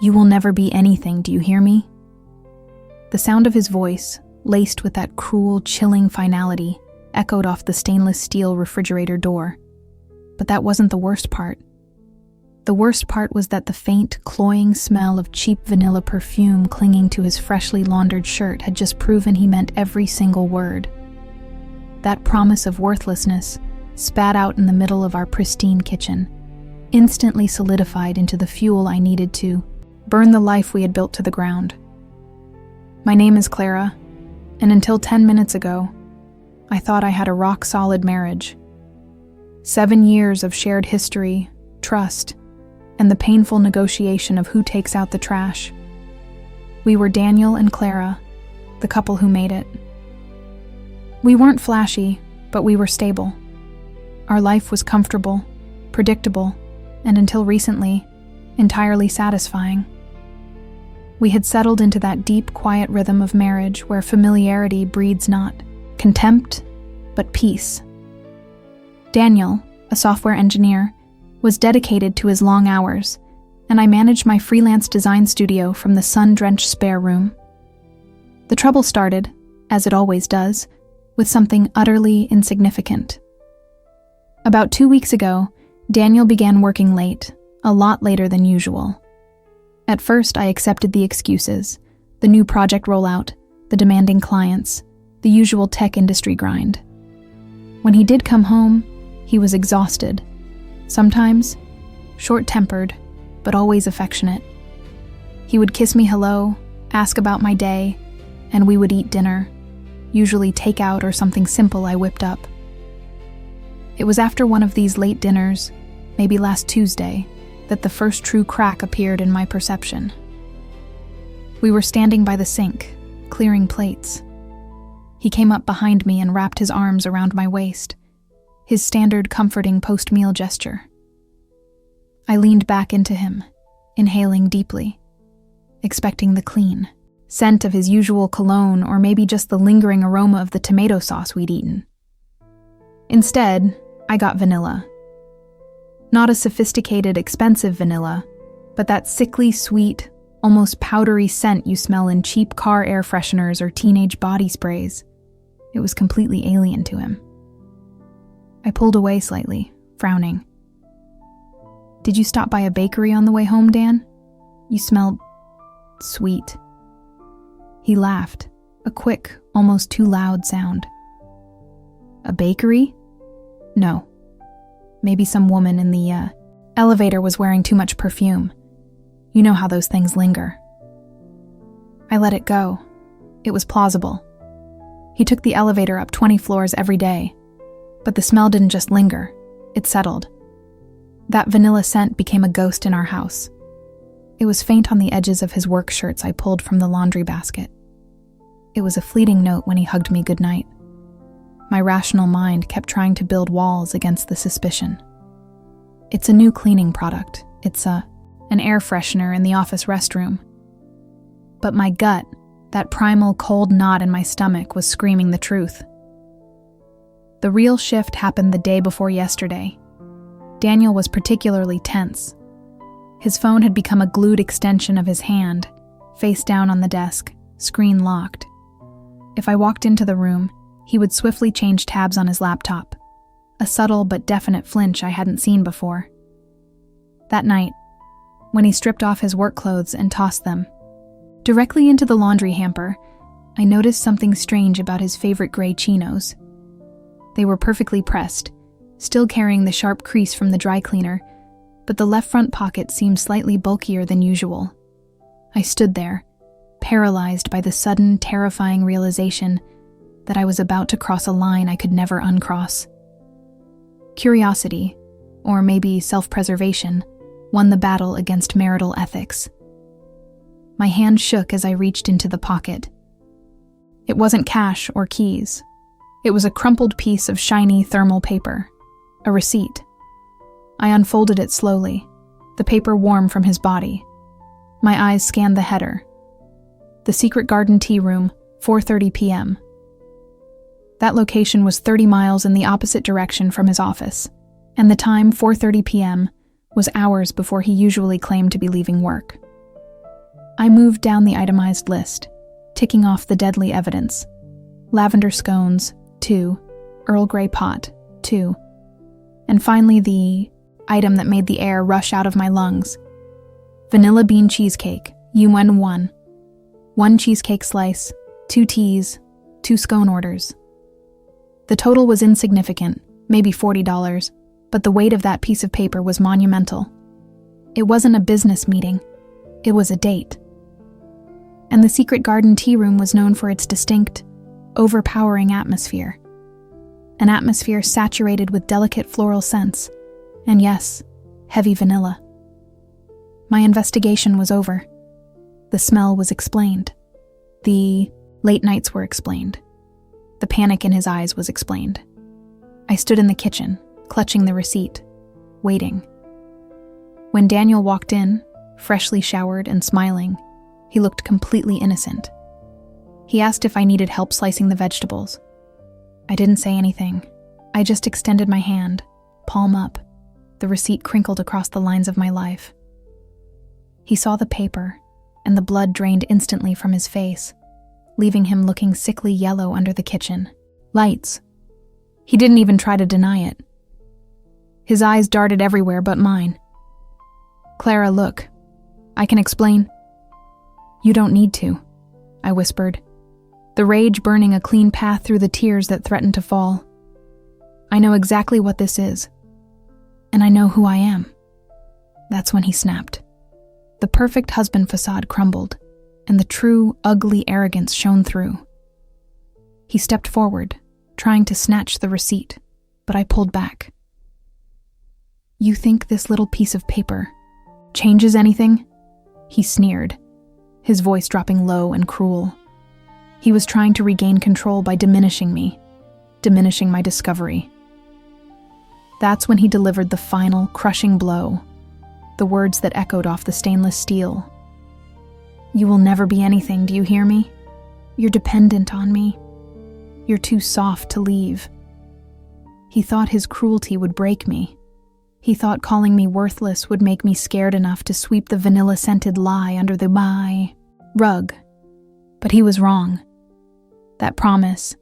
You will never be anything, do you hear me? The sound of his voice, laced with that cruel, chilling finality, echoed off the stainless steel refrigerator door. But that wasn't the worst part. The worst part was that the faint, cloying smell of cheap vanilla perfume clinging to his freshly laundered shirt had just proven he meant every single word. That promise of worthlessness, spat out in the middle of our pristine kitchen, instantly solidified into the fuel I needed to burn the life we had built to the ground. My name is Clara, and until 10 minutes ago, I thought I had a rock-solid marriage. 7 years of shared history, trust, and the painful negotiation of who takes out the trash. We were Daniel and Clara, the couple who made it. We weren't flashy, but we were stable. Our life was comfortable, predictable, and until recently, entirely satisfying. We had settled into that deep, quiet rhythm of marriage where familiarity breeds not contempt, but peace. Daniel, a software engineer, was dedicated to his long hours, and I managed my freelance design studio from the sun-drenched spare room. The trouble started, as it always does, with something utterly insignificant. About 2 weeks ago, Daniel began working late, a lot later than usual. At first, I accepted the excuses, the new project rollout, the demanding clients, the usual tech industry grind. When he did come home, he was exhausted. Sometimes short-tempered, but always affectionate. He would kiss me hello, ask about my day, and we would eat dinner, usually takeout or something simple I whipped up. It was after one of these late dinners, maybe last Tuesday, that the first true crack appeared in my perception. We were standing by the sink, clearing plates. He came up behind me and wrapped his arms around my waist, his standard comforting post-meal gesture. I leaned back into him, inhaling deeply, expecting the clean scent of his usual cologne or maybe just the lingering aroma of the tomato sauce we'd eaten. Instead, I got vanilla. Not a sophisticated, expensive vanilla, but that sickly sweet, almost powdery scent you smell in cheap car air fresheners or teenage body sprays. It was completely alien to him. I pulled away slightly, frowning. "Did you stop by a bakery on the way home, Dan? You smelled sweet." He laughed, a quick, almost too loud sound. "A bakery? No. Maybe some woman in the elevator was wearing too much perfume. You know how those things linger." I let it go. It was plausible. He took the elevator up 20 floors every day. But the smell didn't just linger, it settled. That vanilla scent became a ghost in our house. It was faint on the edges of his work shirts I pulled from the laundry basket. It was a fleeting note when he hugged me goodnight. My rational mind kept trying to build walls against the suspicion. It's a new cleaning product. It's an air freshener in the office restroom. But my gut, that primal cold knot in my stomach, was screaming the truth. The real shift happened the day before yesterday. Daniel was particularly tense. His phone had become a glued extension of his hand, face down on the desk, screen locked. If I walked into the room, he would swiftly change tabs on his laptop, a subtle but definite flinch I hadn't seen before. That night, when he stripped off his work clothes and tossed them directly into the laundry hamper, I noticed something strange about his favorite gray chinos. They were perfectly pressed, still carrying the sharp crease from the dry cleaner, but the left front pocket seemed slightly bulkier than usual. I stood there, paralyzed by the sudden, terrifying realization that I was about to cross a line I could never uncross. Curiosity, or maybe self-preservation, won the battle against marital ethics. My hand shook as I reached into the pocket. It wasn't cash or keys. It was a crumpled piece of shiny thermal paper, a receipt. I unfolded it slowly, the paper warm from his body. My eyes scanned the header. The Secret Garden Tea Room, 4:30 p.m. That location was 30 miles in the opposite direction from his office, and the time, 4:30 p.m., was hours before he usually claimed to be leaving work. I moved down the itemized list, ticking off the deadly evidence. Lavender scones, 2. Earl Grey pot, 2. And finally the item that made the air rush out of my lungs. Vanilla bean cheesecake, UN 1. 1 cheesecake slice, 2 teas, 2 scone orders. The total was insignificant, maybe $40, but the weight of that piece of paper was monumental. It wasn't a business meeting, it was a date. And the Secret Garden tea room was known for its distinct, overpowering atmosphere. An atmosphere saturated with delicate floral scents, and yes, heavy vanilla. My investigation was over. The smell was explained. The late nights were explained. The panic in his eyes was explained. I stood in the kitchen, clutching the receipt, waiting. When Daniel walked in, freshly showered and smiling, he looked completely innocent. He asked if I needed help slicing the vegetables. I didn't say anything. I just extended my hand, palm up, the receipt crinkled across the lines of my life. He saw the paper, and the blood drained instantly from his face, leaving him looking sickly yellow under the kitchen lights. He didn't even try to deny it. His eyes darted everywhere but mine. "Clara, look. I can explain." "You don't need to," I whispered, the rage burning a clean path through the tears that threatened to fall. "I know exactly what this is, and I know who I am." That's when he snapped. The perfect husband facade crumbled, and the true, ugly arrogance shone through. He stepped forward, trying to snatch the receipt, but I pulled back. "You think this little piece of paper changes anything?" He sneered, his voice dropping low and cruel. He was trying to regain control by diminishing me, diminishing my discovery. That's when he delivered the final, crushing blow, the words that echoed off the stainless steel. "You will never be anything, do you hear me? You're dependent on me. You're too soft to leave." He thought his cruelty would break me. He thought calling me worthless would make me scared enough to sweep the vanilla-scented lie under the rug. But he was wrong. That promise,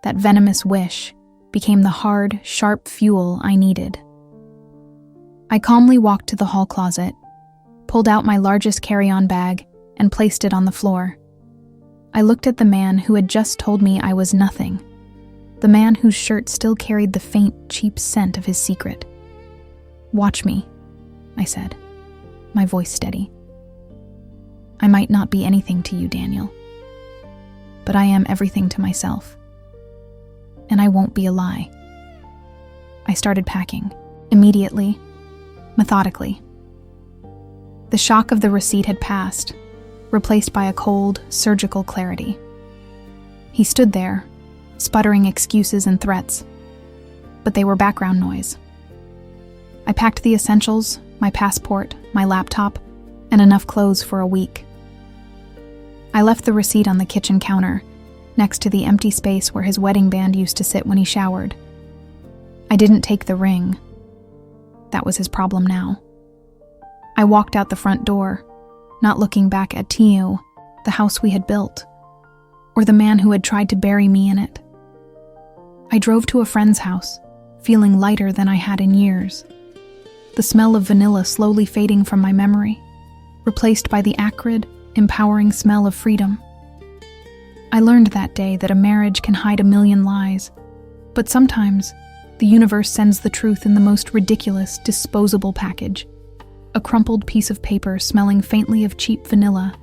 that venomous wish, became the hard, sharp fuel I needed. I calmly walked to the hall closet, pulled out my largest carry-on bag, and placed it on the floor. I looked at the man who had just told me I was nothing, the man whose shirt still carried the faint, cheap scent of his secret. "Watch me," I said, my voice steady. "I might not be anything to you, Daniel, but I am everything to myself. And I won't be a lie." I started packing, immediately, methodically. The shock of the receipt had passed, replaced by a cold, surgical clarity. He stood there, sputtering excuses and threats, but they were background noise. I packed the essentials, my passport, my laptop, and enough clothes for a week. I left the receipt on the kitchen counter, next to the empty space where his wedding band used to sit when he showered. I didn't take the ring. That was his problem now. I walked out the front door, not looking back at Tio, the house we had built, or the man who had tried to bury me in it. I drove to a friend's house, feeling lighter than I had in years. The smell of vanilla slowly fading from my memory, replaced by the acrid, empowering smell of freedom. I learned that day that a marriage can hide a million lies, but sometimes the universe sends the truth in the most ridiculous, disposable package. A crumpled piece of paper smelling faintly of cheap vanilla,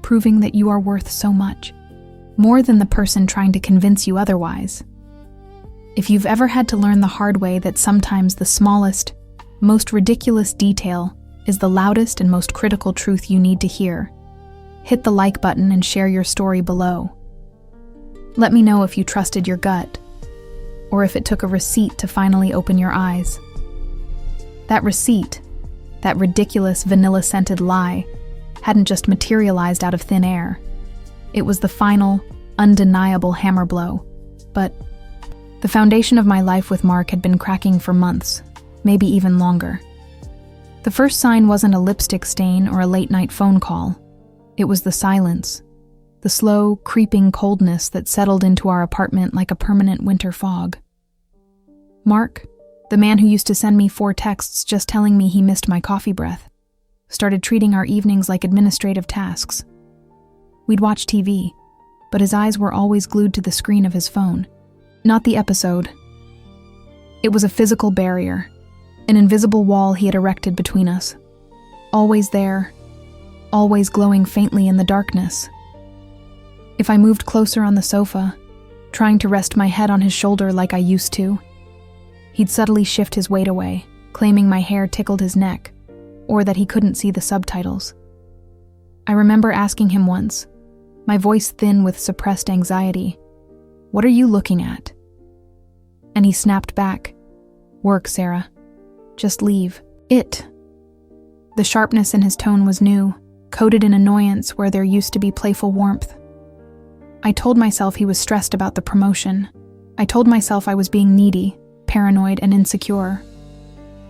proving that you are worth so much, more than the person trying to convince you otherwise. If you've ever had to learn the hard way that sometimes the smallest, most ridiculous detail is the loudest and most critical truth you need to hear, hit the like button and share your story below. Let me know if you trusted your gut, or if it took a receipt to finally open your eyes. That receipt, that ridiculous vanilla-scented lie, hadn't just materialized out of thin air. It was the final, undeniable hammer blow. But the foundation of my life with Mark had been cracking for months, maybe even longer. The first sign wasn't a lipstick stain or a late-night phone call. It was the silence, the slow, creeping coldness that settled into our apartment like a permanent winter fog. Mark, the man who used to send me 4 texts just telling me he missed my coffee breath, started treating our evenings like administrative tasks. We'd watch TV, but his eyes were always glued to the screen of his phone, not the episode. It was a physical barrier, an invisible wall he had erected between us. Always there, always glowing faintly in the darkness. If I moved closer on the sofa, trying to rest my head on his shoulder like I used to, he'd subtly shift his weight away, claiming my hair tickled his neck, or that he couldn't see the subtitles. I remember asking him once, my voice thin with suppressed anxiety, "What are you looking at?" And he snapped back, "Work, Sarah. Just leave. It." The sharpness in his tone was new, coated in annoyance where there used to be playful warmth. I told myself he was stressed about the promotion. I told myself I was being needy, paranoid, and insecure.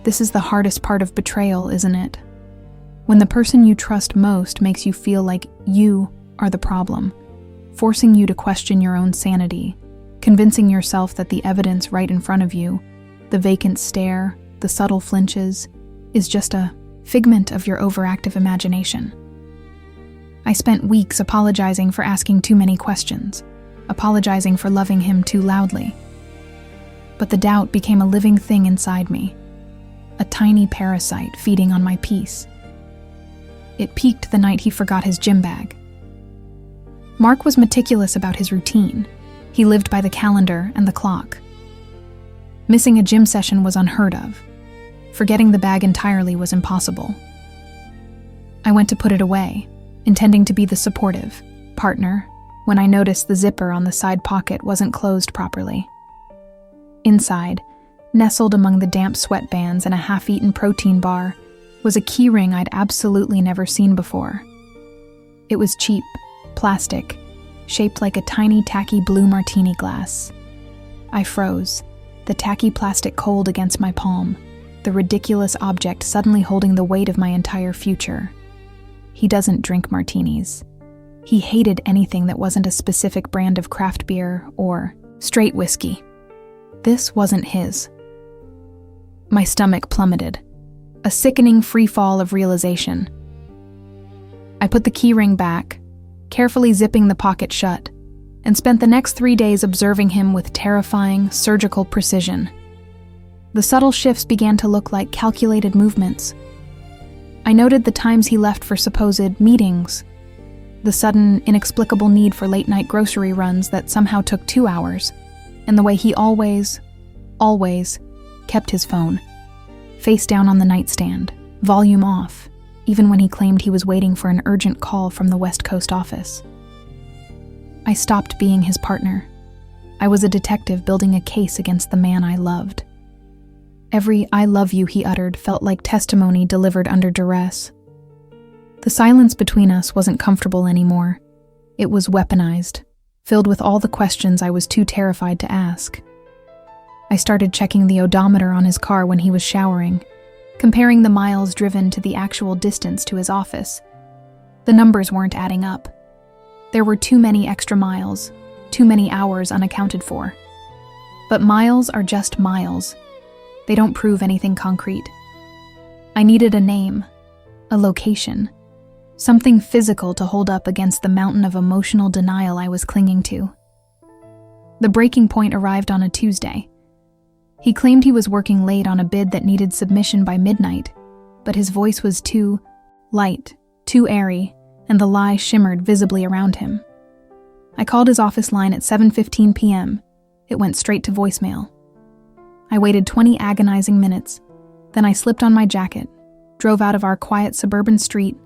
This is the hardest part of betrayal, isn't it? When the person you trust most makes you feel like you are the problem, forcing you to question your own sanity, convincing yourself that the evidence right in front of you, the vacant stare, the subtle flinches, is just a figment of your overactive imagination. I spent weeks apologizing for asking too many questions, apologizing for loving him too loudly. But the doubt became a living thing inside me, a tiny parasite feeding on my peace. It peaked the night he forgot his gym bag. Mark was meticulous about his routine. He lived by the calendar and the clock. Missing a gym session was unheard of. Forgetting the bag entirely was impossible. I went to put it away, intending to be the supportive partner, when I noticed the zipper on the side pocket wasn't closed properly. Inside, nestled among the damp sweatbands and a half-eaten protein bar, was a keyring I'd absolutely never seen before. It was cheap, plastic, shaped like a tiny tacky blue martini glass. I froze, the tacky plastic cold against my palm, the ridiculous object suddenly holding the weight of my entire future. He doesn't drink martinis. He hated anything that wasn't a specific brand of craft beer or straight whiskey. This wasn't his. My stomach plummeted, a sickening free fall of realization. I put the keyring back, carefully zipping the pocket shut, and spent the next 3 days observing him with terrifying, surgical precision. The subtle shifts began to look like calculated movements. I noted the times he left for supposed meetings, the sudden, inexplicable need for late-night grocery runs that somehow took 2 hours, and the way he always kept his phone, face down on the nightstand, volume off, even when he claimed he was waiting for an urgent call from the West Coast office. I stopped being his partner. I was a detective building a case against the man I loved. Every "I love you" he uttered felt like testimony delivered under duress. The silence between us wasn't comfortable anymore. It was weaponized, filled with all the questions I was too terrified to ask. I started checking the odometer on his car when he was showering, comparing the miles driven to the actual distance to his office. The numbers weren't adding up. There were too many extra miles, too many hours unaccounted for. But miles are just miles. They don't prove anything concrete. I needed a name, a location, something physical to hold up against the mountain of emotional denial I was clinging to. The breaking point arrived on a Tuesday. He claimed he was working late on a bid that needed submission by midnight, but his voice was too light, too airy, and the lie shimmered visibly around him. I called his office line at 7:15 p.m. It went straight to voicemail. I waited 20 agonizing minutes, then I slipped on my jacket, drove out of our quiet suburban street,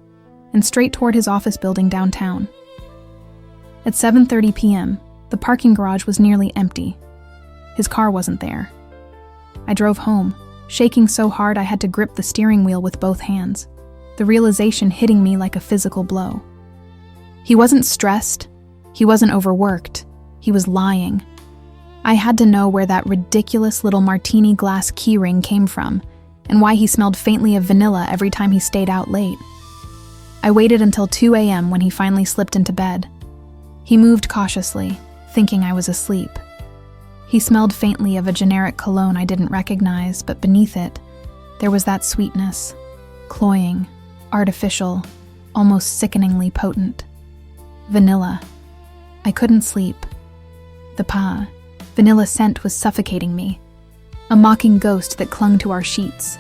and straight toward his office building downtown. At 7:30 p.m., the parking garage was nearly empty. His car wasn't there. I drove home, shaking so hard I had to grip the steering wheel with both hands, the realization hitting me like a physical blow. He wasn't stressed, he wasn't overworked, he was lying. I had to know where that ridiculous little martini glass keyring came from, and why he smelled faintly of vanilla every time he stayed out late. I waited until 2 a.m. when he finally slipped into bed. He moved cautiously, thinking I was asleep. He smelled faintly of a generic cologne I didn't recognize, but beneath it, there was that sweetness, cloying, artificial, almost sickeningly potent. Vanilla. I couldn't sleep. The vanilla scent was suffocating me, a mocking ghost that clung to our sheets.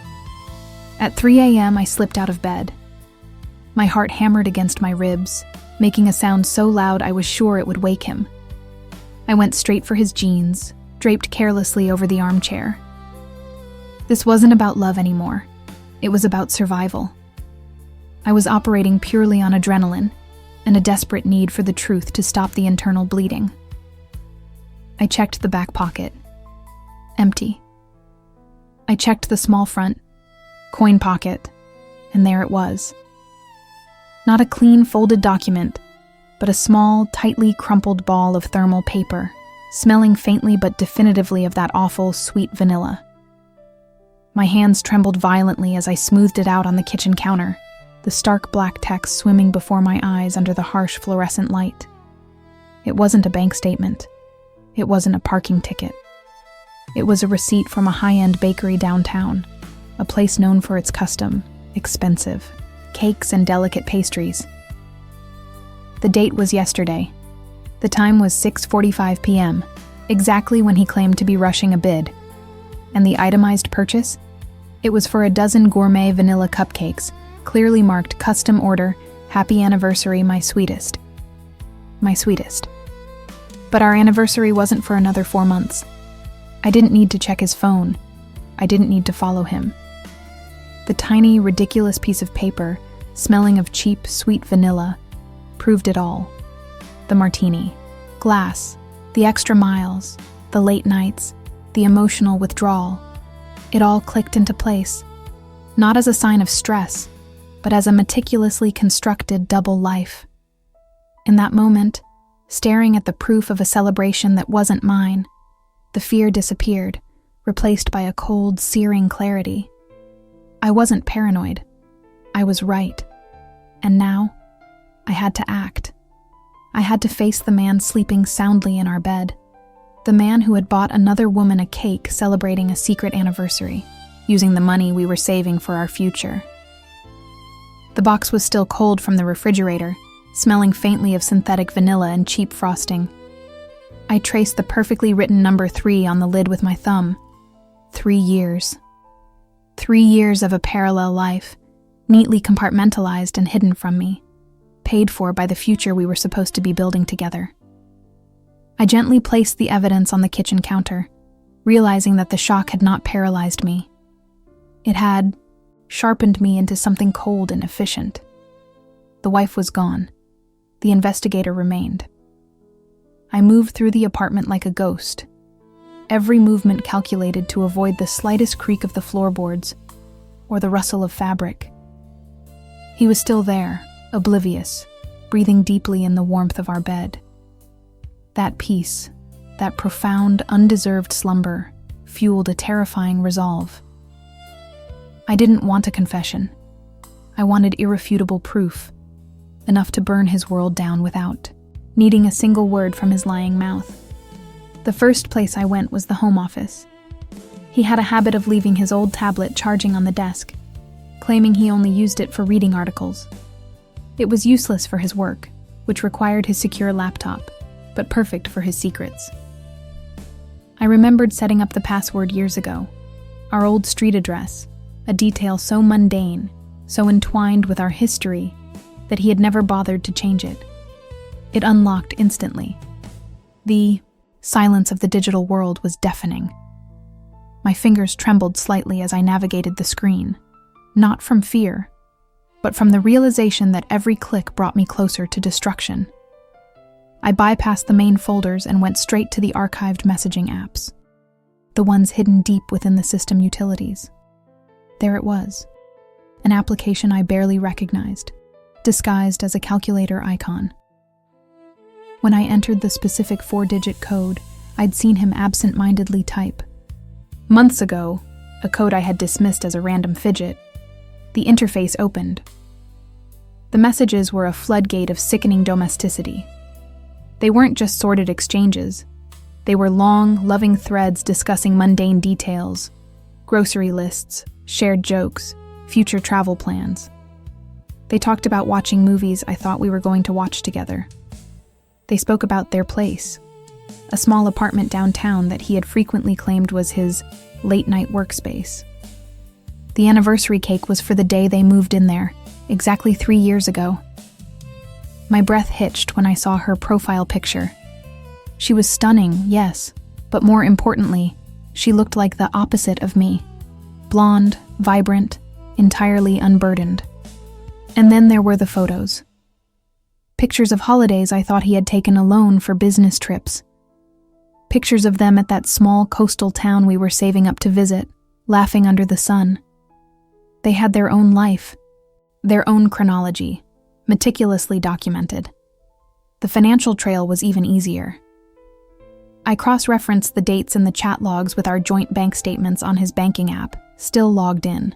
At 3 a.m., I slipped out of bed. My heart hammered against my ribs, making a sound so loud I was sure it would wake him. I went straight for his jeans, draped carelessly over the armchair. This wasn't about love anymore. It was about survival. I was operating purely on adrenaline and a desperate need for the truth to stop the internal bleeding. I checked the back pocket. Empty. I checked the small front, coin pocket, and there it was. Not a clean, folded document, but a small, tightly crumpled ball of thermal paper, smelling faintly but definitively of that awful, sweet vanilla. My hands trembled violently as I smoothed it out on the kitchen counter, the stark black text swimming before my eyes under the harsh fluorescent light. It wasn't a bank statement. It wasn't a parking ticket. It was a receipt from a high-end bakery downtown, a place known for its custom, expensive cakes and delicate pastries. The date was yesterday. The time was 6:45 p.m., exactly when he claimed to be rushing a bid. And the itemized purchase? It was for a dozen gourmet vanilla cupcakes, clearly marked custom order, happy anniversary, my sweetest. My sweetest. But our anniversary wasn't for another 4 months. I didn't need to check his phone. I didn't need to follow him. The tiny, ridiculous piece of paper, smelling of cheap, sweet vanilla, proved it all. The martini, glass, the extra miles, the late nights, the emotional withdrawal. It all clicked into place, not as a sign of stress, but as a meticulously constructed double life. In that moment, staring at the proof of a celebration that wasn't mine, the fear disappeared, replaced by a cold, searing clarity. I wasn't paranoid. I was right. And now, I had to act. I had to face the man sleeping soundly in our bed. The man who had bought another woman a cake celebrating a secret anniversary, using the money we were saving for our future. The box was still cold from the refrigerator, smelling faintly of synthetic vanilla and cheap frosting. I traced the perfectly written number 3 on the lid with my thumb. 3 years. 3 years of a parallel life, neatly compartmentalized and hidden from me, paid for by the future we were supposed to be building together. I gently placed the evidence on the kitchen counter, realizing that the shock had not paralyzed me. It had sharpened me into something cold and efficient. The wife was gone. The investigator remained. I moved through the apartment like a ghost, every movement calculated to avoid the slightest creak of the floorboards or the rustle of fabric. He was still there, oblivious, breathing deeply in the warmth of our bed. That peace, that profound, undeserved slumber, fueled a terrifying resolve. I didn't want a confession. I wanted irrefutable proof, enough to burn his world down without needing a single word from his lying mouth. The first place I went was the Home Office. He had a habit of leaving his old tablet charging on the desk, claiming he only used it for reading articles. It was useless for his work, which required his secure laptop, but perfect for his secrets. I remembered setting up the password years ago, our old street address, a detail so mundane, so entwined with our history, that he had never bothered to change it. It unlocked instantly. The silence of the digital world was deafening. My fingers trembled slightly as I navigated the screen, not from fear, but from the realization that every click brought me closer to destruction. I bypassed the main folders and went straight to the archived messaging apps, the ones hidden deep within the system utilities. There it was, an application I barely recognized, disguised as a calculator icon. When I entered the specific 4-digit code, I'd seen him absent-mindedly type. Months ago, a code I had dismissed as a random fidget, the interface opened. The messages were a floodgate of sickening domesticity. They weren't just sordid exchanges. They were long, loving threads discussing mundane details, grocery lists, shared jokes, future travel plans. They talked about watching movies I thought we were going to watch together. They spoke about their place, a small apartment downtown that he had frequently claimed was his late-night workspace. The anniversary cake was for the day they moved in there, exactly 3 years ago. My breath hitched when I saw her profile picture. She was stunning, yes, but more importantly, she looked like the opposite of me. Blonde, vibrant, entirely unburdened. And then there were the photos. Pictures of holidays I thought he had taken alone for business trips. Pictures of them at that small coastal town we were saving up to visit, laughing under the sun. They had their own life, their own chronology, meticulously documented. The financial trail was even easier. I cross-referenced the dates in the chat logs with our joint bank statements on his banking app, still logged in.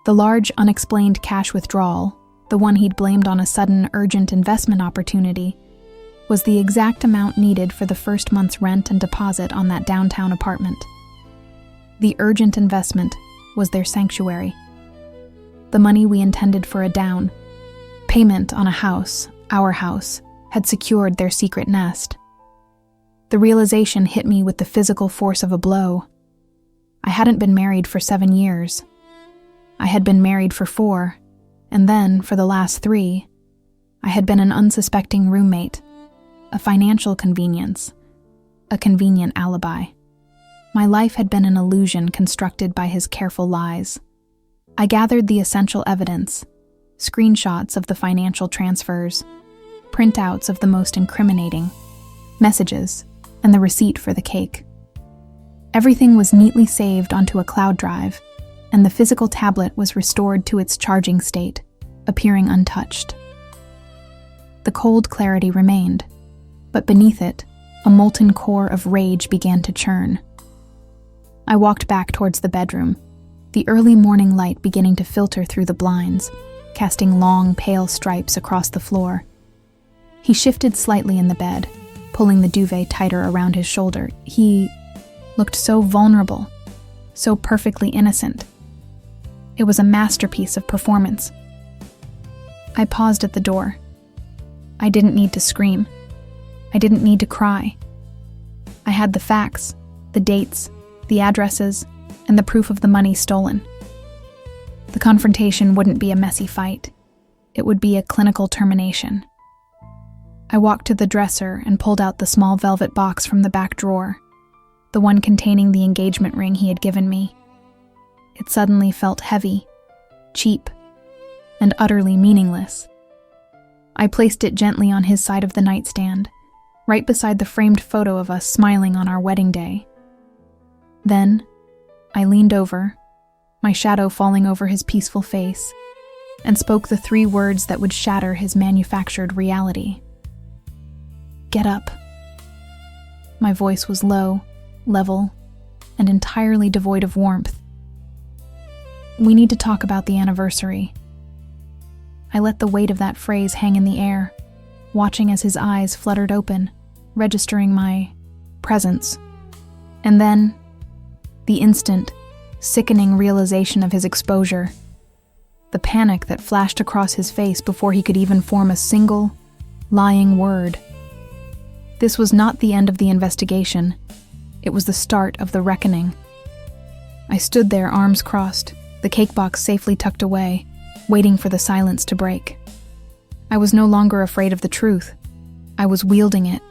The large, unexplained cash withdrawal, the one he'd blamed on a sudden, urgent investment opportunity, was the exact amount needed for the first month's rent and deposit on that downtown apartment. The urgent investment was their sanctuary. The money we intended for a down payment on a house, our house, had secured their secret nest. The realization hit me with the physical force of a blow. I hadn't been married for 7 years. I had been married for 4, and then, for the last 3, I had been an unsuspecting roommate, a financial convenience, a convenient alibi. My life had been an illusion constructed by his careful lies. I gathered the essential evidence, screenshots of the financial transfers, printouts of the most incriminating, messages, and the receipt for the cake. Everything was neatly saved onto a cloud drive, and the physical tablet was restored to its charging state, appearing untouched. The cold clarity remained, but beneath it, a molten core of rage began to churn. I walked back towards the bedroom, the early morning light beginning to filter through the blinds, casting long, pale stripes across the floor. He shifted slightly in the bed, pulling the duvet tighter around his shoulder. He looked so vulnerable, so perfectly innocent. It was a masterpiece of performance. I paused at the door. I didn't need to scream. I didn't need to cry. I had the facts, the dates, the addresses, and the proof of the money stolen. The confrontation wouldn't be a messy fight. It would be a clinical termination. I walked to the dresser and pulled out the small velvet box from the back drawer, the one containing the engagement ring he had given me. It suddenly felt heavy, cheap, and utterly meaningless. I placed it gently on his side of the nightstand, right beside the framed photo of us smiling on our wedding day. Then, I leaned over, my shadow falling over his peaceful face, and spoke the 3 words that would shatter his manufactured reality. Get up. My voice was low, level, and entirely devoid of warmth. We need to talk about the anniversary. I let the weight of that phrase hang in the air, watching as his eyes fluttered open, registering my presence. And then, the instant, sickening realization of his exposure, the panic that flashed across his face before he could even form a single, lying word. This was not the end of the investigation. It was the start of the reckoning. I stood there, arms crossed, the cake box safely tucked away, waiting for the silence to break. I was no longer afraid of the truth. I was wielding it.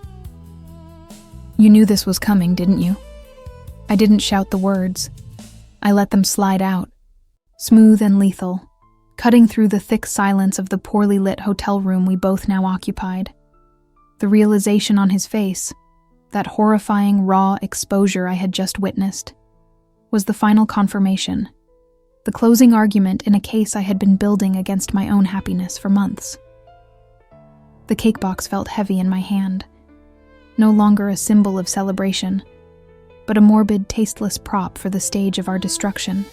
You knew this was coming, didn't you? I didn't shout the words. I let them slide out, smooth and lethal, cutting through the thick silence of the poorly lit hotel room we both now occupied. The realization on his face, that horrifying, raw exposure I had just witnessed, was the final confirmation, the closing argument in a case I had been building against my own happiness for months. The cake box felt heavy in my hand, no longer a symbol of celebration, but a morbid, tasteless prop for the stage of our destruction.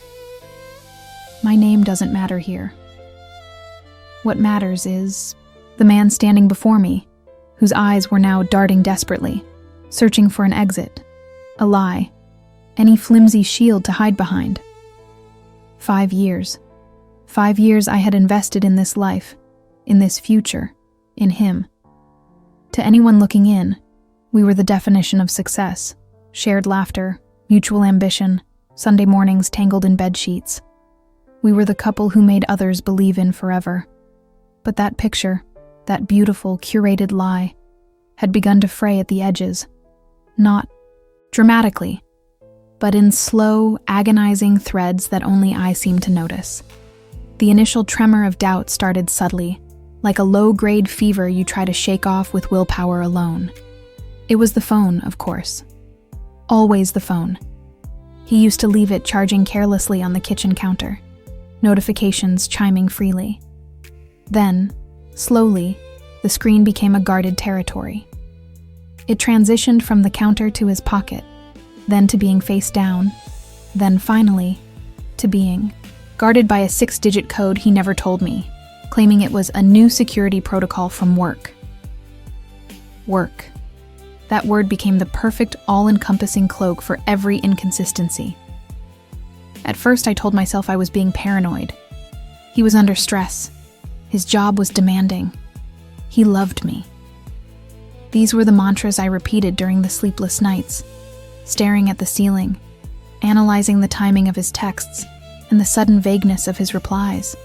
My name doesn't matter here. What matters is the man standing before me, whose eyes were now darting desperately, searching for an exit, a lie, any flimsy shield to hide behind. 5 years. 5 years I had invested in this life, in this future, in him. To anyone looking in, we were the definition of success: shared laughter, mutual ambition, Sunday mornings tangled in bed sheets. We were the couple who made others believe in forever. But that picture, that beautiful, curated lie, had begun to fray at the edges. Not dramatically, but in slow, agonizing threads that only I seemed to notice. The initial tremor of doubt started subtly, like a low-grade fever you try to shake off with willpower alone. It was the phone, of course. Always the phone. He used to leave it charging carelessly on the kitchen counter, notifications chiming freely. Then, slowly, the screen became a guarded territory. It transitioned from the counter to his pocket, then to being face down, then finally, to being guarded by a 6-digit code he never told me, claiming it was a new security protocol from work. Work. That word became the perfect, all-encompassing cloak for every inconsistency. At first, I told myself I was being paranoid. He was under stress. His job was demanding. He loved me. These were the mantras I repeated during the sleepless nights, staring at the ceiling, analyzing the timing of his texts and the sudden vagueness of his replies.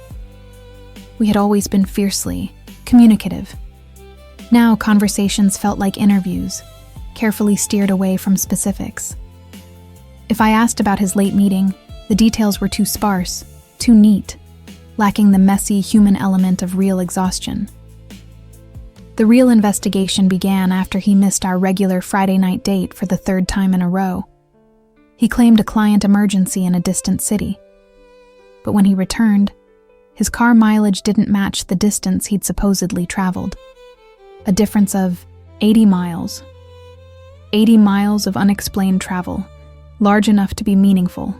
We had always been fiercely communicative. Now conversations felt like interviews, carefully steered away from specifics. If I asked about his late meeting, the details were too sparse, too neat, lacking the messy human element of real exhaustion. The real investigation began after he missed our regular Friday night date for the 3rd time in a row. He claimed a client emergency in a distant city. But when he returned, his car mileage didn't match the distance he'd supposedly traveled. A difference of 80 miles. 80 miles of unexplained travel, large enough to be meaningful,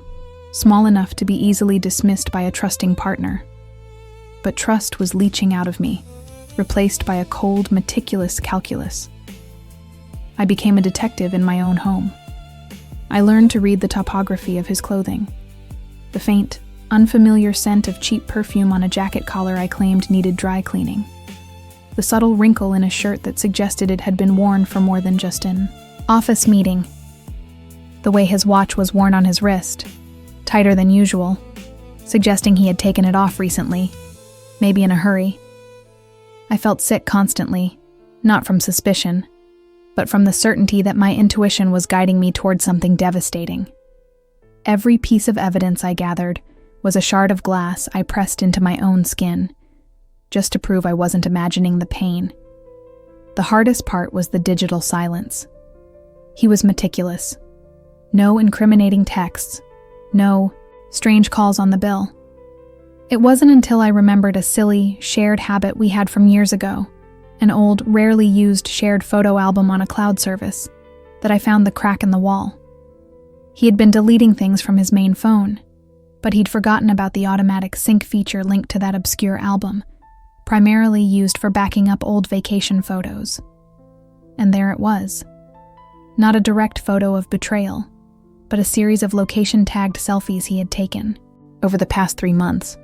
small enough to be easily dismissed by a trusting partner. But trust was leaching out of me, replaced by a cold, meticulous calculus. I became a detective in my own home. I learned to read the topography of his clothing. The faint, unfamiliar scent of cheap perfume on a jacket collar I claimed needed dry cleaning. The subtle wrinkle in a shirt that suggested it had been worn for more than just an office meeting. The way his watch was worn on his wrist, tighter than usual, suggesting he had taken it off recently, maybe in a hurry. I felt sick constantly, not from suspicion, but from the certainty that my intuition was guiding me toward something devastating. Every piece of evidence I gathered was a shard of glass I pressed into my own skin, just to prove I wasn't imagining the pain. The hardest part was the digital silence. He was meticulous. No incriminating texts. No strange calls on the bill. It wasn't until I remembered a silly, shared habit we had from years ago, an old, rarely used shared photo album on a cloud service, that I found the crack in the wall. He had been deleting things from his main phone, but he'd forgotten about the automatic sync feature linked to that obscure album, primarily used for backing up old vacation photos. And there it was. Not a direct photo of betrayal, but a series of location-tagged selfies he had taken over the past 3 months.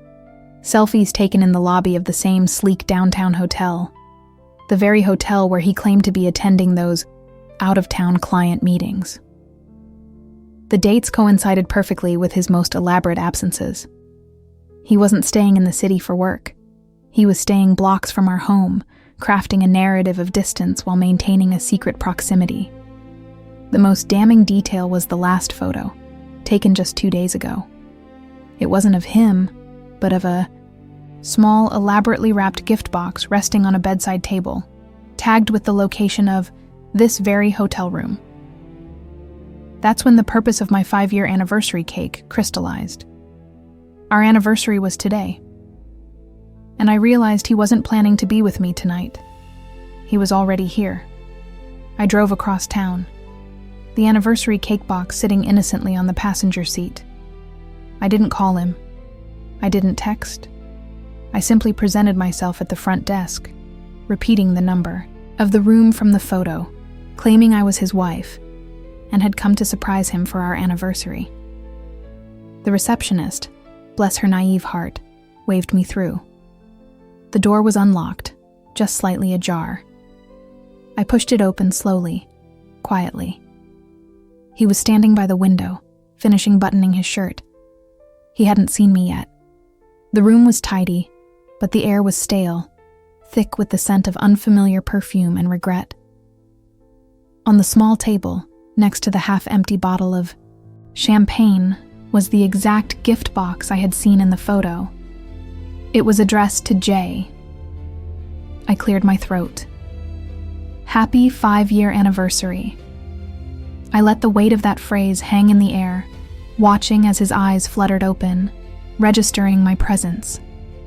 Selfies taken in the lobby of the same sleek downtown hotel, the very hotel where he claimed to be attending those out-of-town client meetings. The dates coincided perfectly with his most elaborate absences. He wasn't staying in the city for work. He was staying blocks from our home, crafting a narrative of distance while maintaining a secret proximity. The most damning detail was the last photo, taken just 2 days ago. It wasn't of him, but of a small, elaborately wrapped gift box resting on a bedside table, tagged with the location of this very hotel room. That's when the purpose of my 5-year anniversary cake crystallized. Our anniversary was today. And I realized he wasn't planning to be with me tonight. He was already here. I drove across town, the anniversary cake box sitting innocently on the passenger seat. I didn't call him. I didn't text. I simply presented myself at the front desk, repeating the number of the room from the photo, claiming I was his wife, and had come to surprise him for our anniversary. The receptionist, bless her naive heart, waved me through. The door was unlocked, just slightly ajar. I pushed it open slowly, quietly. He was standing by the window, finishing buttoning his shirt. He hadn't seen me yet. The room was tidy, but the air was stale, thick with the scent of unfamiliar perfume and regret. On the small table, next to the half-empty bottle of champagne, was the exact gift box I had seen in the photo. It was addressed to Jay. I cleared my throat. Happy 5-year anniversary. I let the weight of that phrase hang in the air, watching as his eyes fluttered open, registering my presence,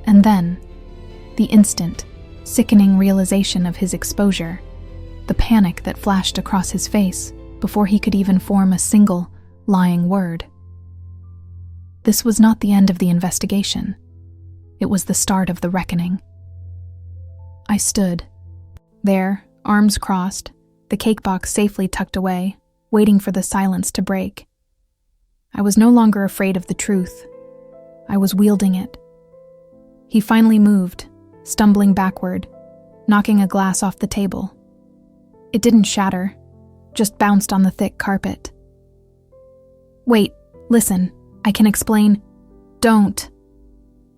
and then, the instant, sickening realization of his exposure, the panic that flashed across his face before he could even form a single, lying word. This was not the end of the investigation. It was the start of the reckoning. I stood, there, arms crossed, the cake box safely tucked away, waiting for the silence to break. I was no longer afraid of the truth. I was wielding it. He finally moved, stumbling backward, knocking a glass off the table. It didn't shatter, just bounced on the thick carpet. Wait, listen, I can explain. Don't.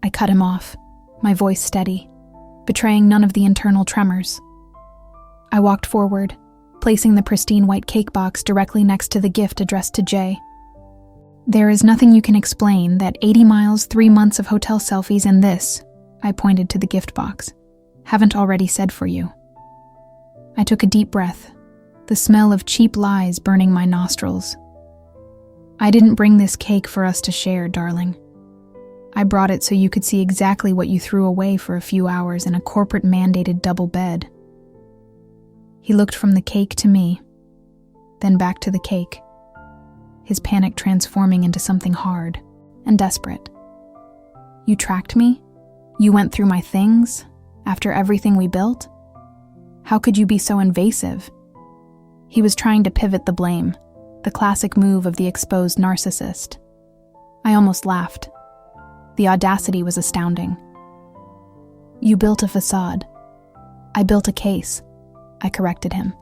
I cut him off, my voice steady, betraying none of the internal tremors. I walked forward, placing the pristine white cake box directly next to the gift addressed to Jay. There is nothing you can explain that 80 miles, 3 months of hotel selfies and this, I pointed to the gift box, haven't already said for you. I took a deep breath, the smell of cheap lies burning my nostrils. I didn't bring this cake for us to share, darling. I brought it so you could see exactly what you threw away for a few hours in a corporate-mandated double bed. He looked from the cake to me, then back to the cake, his panic transforming into something hard and desperate. You tracked me? You went through my things? After everything we built? How could you be so invasive? He was trying to pivot the blame, the classic move of the exposed narcissist. I almost laughed. The audacity was astounding. You built a facade. I built a case. I corrected him.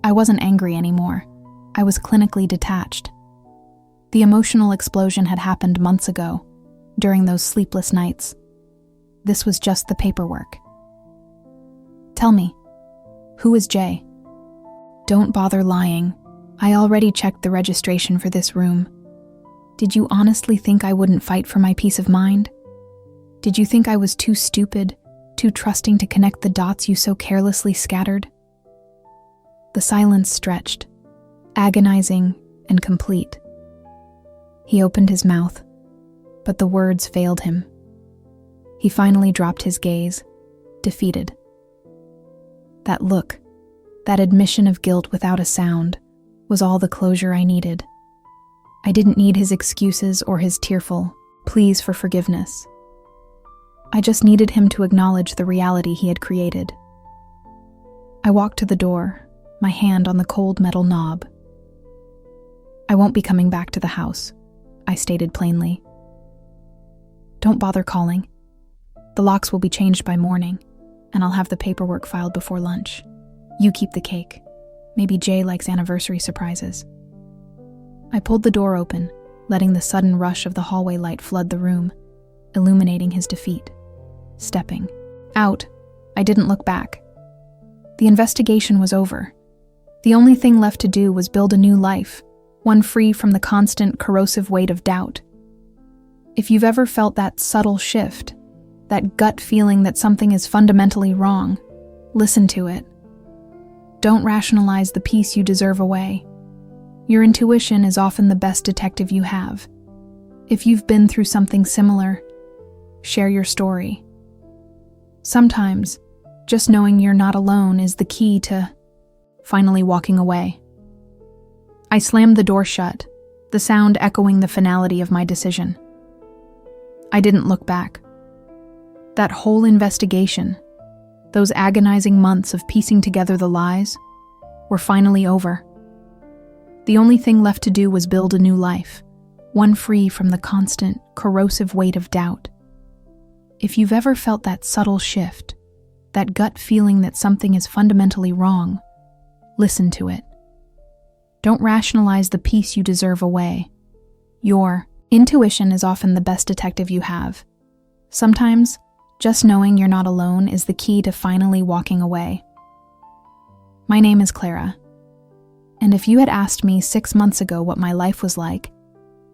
I wasn't angry anymore. I was clinically detached. The emotional explosion had happened months ago, during those sleepless nights. This was just the paperwork. Tell me, who is Jay? Don't bother lying. I already checked the registration for this room. Did you honestly think I wouldn't fight for my peace of mind? Did you think I was too stupid, too trusting to connect the dots you so carelessly scattered? The silence stretched, agonizing and complete. He opened his mouth, but the words failed him. He finally dropped his gaze, defeated. That look, that admission of guilt without a sound, was all the closure I needed. I didn't need his excuses or his tearful pleas for forgiveness. I just needed him to acknowledge the reality he had created. I walked to the door, my hand on the cold metal knob. I won't be coming back to the house, I stated plainly. Don't bother calling. The locks will be changed by morning, and I'll have the paperwork filed before lunch. You keep the cake. Maybe Jay likes anniversary surprises. I pulled the door open, letting the sudden rush of the hallway light flood the room, illuminating his defeat. Stepping out, I didn't look back. The investigation was over. The only thing left to do was build a new life, one free from the constant corrosive weight of doubt. If you've ever felt that subtle shift, that gut feeling that something is fundamentally wrong, listen to it. Don't rationalize the peace you deserve away. Your intuition is often the best detective you have. If you've been through something similar, share your story. Sometimes, just knowing you're not alone is the key to finally walking away. I slammed the door shut, the sound echoing the finality of my decision. I didn't look back. That whole investigation, those agonizing months of piecing together the lies, were finally over. The only thing left to do was build a new life, one free from the constant, corrosive weight of doubt. If you've ever felt that subtle shift, that gut feeling that something is fundamentally wrong, listen to it. Don't rationalize the peace you deserve away. Your intuition is often the best detective you have. Sometimes, just knowing you're not alone is the key to finally walking away. My name is Clara, and if you had asked me 6 months ago what my life was like,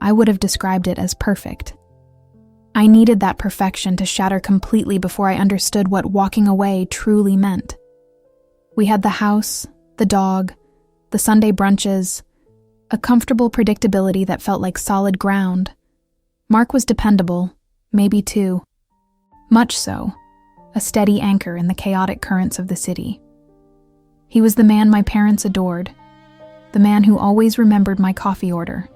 I would have described it as perfect. I needed that perfection to shatter completely before I understood what walking away truly meant. We had the house, the dog, the Sunday brunches, a comfortable predictability that felt like solid ground. Mark was dependable, maybe too. Much so, a steady anchor in the chaotic currents of the city. He was the man my parents adored, the man who always remembered my coffee order,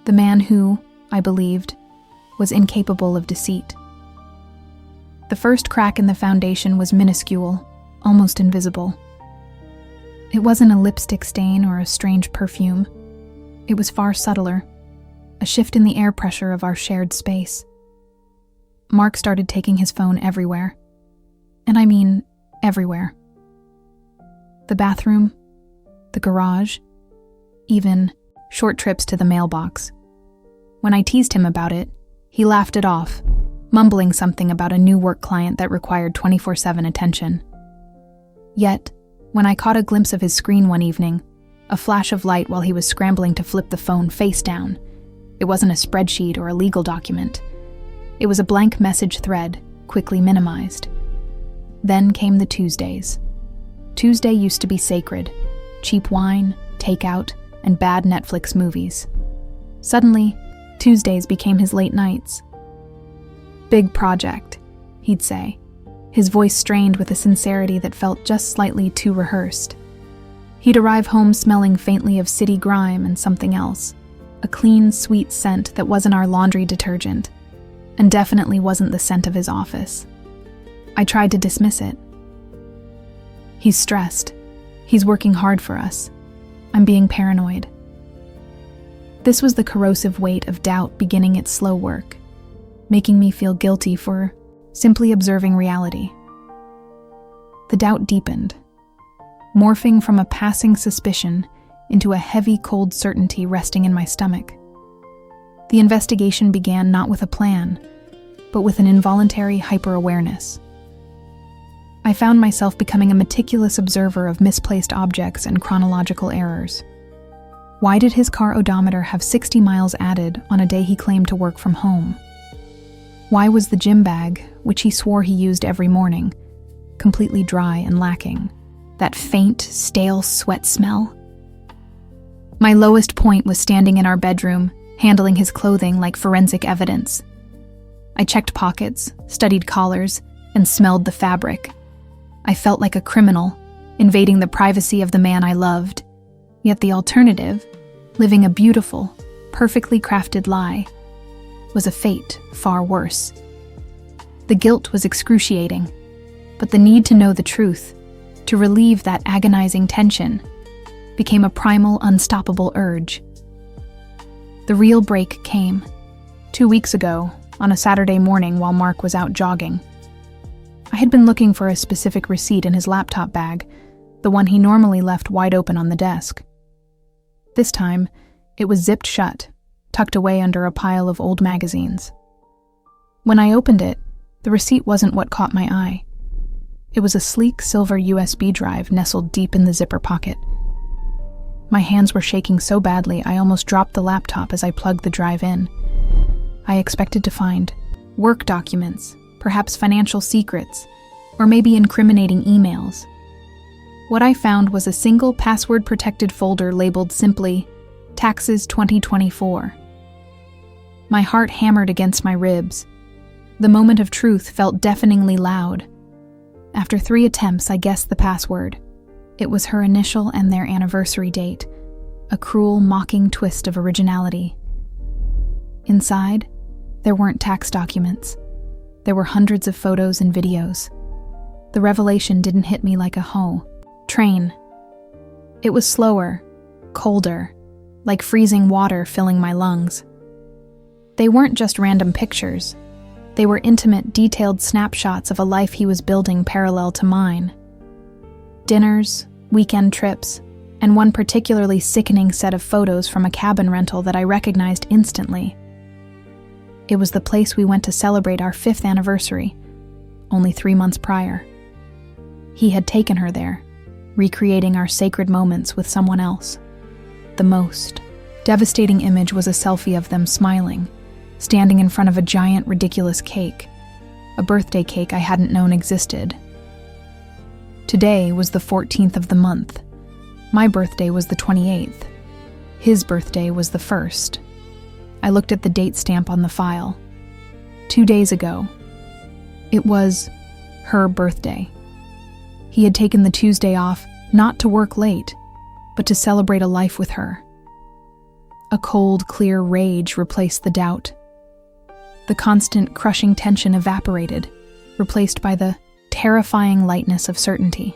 the man who, I believed, was incapable of deceit. The first crack in the foundation was minuscule, almost invisible. It wasn't a lipstick stain or a strange perfume. It was far subtler, a shift in the air pressure of our shared space. Mark started taking his phone everywhere. And I mean everywhere. The bathroom, the garage, even short trips to the mailbox. When I teased him about it, he laughed it off, mumbling something about a new work client that required 24/7 attention. Yet, when I caught a glimpse of his screen one evening, a flash of light while he was scrambling to flip the phone face down, it wasn't a spreadsheet or a legal document. It was a blank message thread, quickly minimized. Then came the Tuesdays. Tuesday used to be sacred: cheap wine, takeout, and bad Netflix movies. Suddenly, Tuesdays became his late nights. "Big project," he'd say, his voice strained with a sincerity that felt just slightly too rehearsed. He'd arrive home smelling faintly of city grime and something else, a clean, sweet scent that wasn't our laundry detergent, and definitely wasn't the scent of his office. I tried to dismiss it. "He's stressed. He's working hard for us. I'm being paranoid." This was the corrosive weight of doubt beginning its slow work, making me feel guilty for simply observing reality. The doubt deepened, morphing from a passing suspicion into a heavy, cold certainty resting in my stomach. The investigation began not with a plan, but with an involuntary hyper-awareness. I found myself becoming a meticulous observer of misplaced objects and chronological errors. Why did his car odometer have 60 miles added on a day he claimed to work from home? Why was the gym bag, which he swore he used every morning, completely dry and lacking? That faint, stale sweat smell? My lowest point was standing in our bedroom, handling his clothing like forensic evidence. I checked pockets, studied collars, and smelled the fabric. I felt like a criminal, invading the privacy of the man I loved. Yet the alternative, living a beautiful, perfectly crafted lie, was a fate far worse. The guilt was excruciating, but the need to know the truth, to relieve that agonizing tension, became a primal, unstoppable urge. The real break came 2 weeks ago, on a Saturday morning while Mark was out jogging. I had been looking for a specific receipt in his laptop bag, the one he normally left wide open on the desk. This time, it was zipped shut, tucked away under a pile of old magazines. When I opened it, the receipt wasn't what caught my eye. It was a sleek silver USB drive nestled deep in the zipper pocket. My hands were shaking so badly I almost dropped the laptop as I plugged the drive in. I expected to find work documents, perhaps financial secrets, or maybe incriminating emails. What I found was a single password-protected folder labeled simply, Taxes 2024. My heart hammered against my ribs. The moment of truth felt deafeningly loud. After 3 attempts, I guessed the password. It was her initial and their anniversary date, a cruel, mocking twist of originality. Inside, there weren't tax documents. There were hundreds of photos and videos. The revelation didn't hit me like a train. It was slower, colder, like freezing water filling my lungs. They weren't just random pictures. They were intimate, detailed snapshots of a life he was building parallel to mine. Dinners, weekend trips, and one particularly sickening set of photos from a cabin rental that I recognized instantly. It was the place we went to celebrate our 5th anniversary, only 3 months prior. He had taken her there, recreating our sacred moments with someone else. The most devastating image was a selfie of them smiling, standing in front of a giant, ridiculous cake, a birthday cake I hadn't known existed. Today was the 14th of the month. My birthday was the 28th. His birthday was the 1st. I looked at the date stamp on the file. 2 days ago. It was her birthday. He had taken the Tuesday off, not to work late, but to celebrate a life with her. A cold, clear rage replaced the doubt. The constant, crushing tension evaporated, replaced by the terrifying lightness of certainty.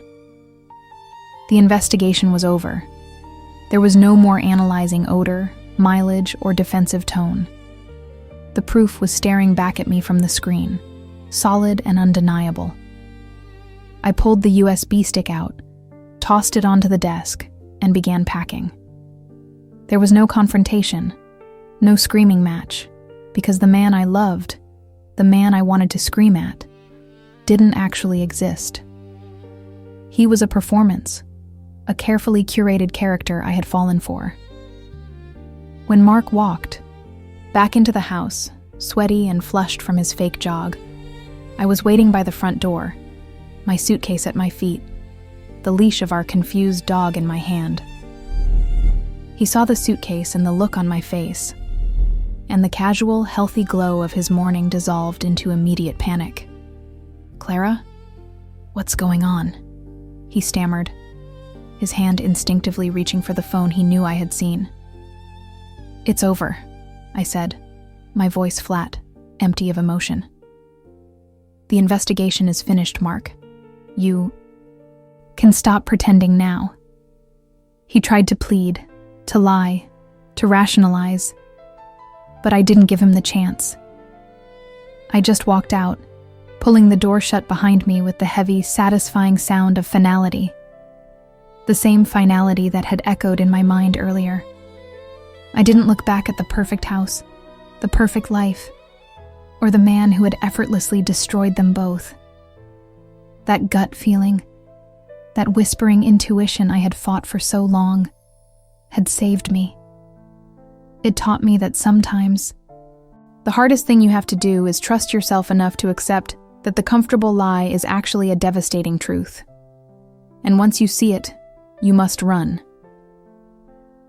The investigation was over. There was no more analyzing odor, mileage, or defensive tone. The proof was staring back at me from the screen, solid and undeniable. I pulled the USB stick out, tossed it onto the desk, and began packing. There was no confrontation, no screaming match, because the man I loved, the man I wanted to scream at, didn't actually exist. He was a performance, a carefully curated character I had fallen for. When Mark walked back into the house, sweaty and flushed from his fake jog, I was waiting by the front door, my suitcase at my feet, the leash of our confused dog in my hand. He saw the suitcase and the look on my face, and the casual, healthy glow of his morning dissolved into immediate panic. "Clara? What's going on?" he stammered, his hand instinctively reaching for the phone he knew I had seen. "It's over," I said, my voice flat, empty of emotion. "The investigation is finished, Mark. You can stop pretending now." He tried to plead, to lie, to rationalize, but I didn't give him the chance. I just walked out, pulling the door shut behind me with the heavy, satisfying sound of finality. The same finality that had echoed in my mind earlier. I didn't look back at the perfect house, the perfect life, or the man who had effortlessly destroyed them both. That gut feeling, that whispering intuition I had fought for so long, had saved me. It taught me that sometimes the hardest thing you have to do is trust yourself enough to accept that the comfortable lie is actually a devastating truth. And once you see it, you must run.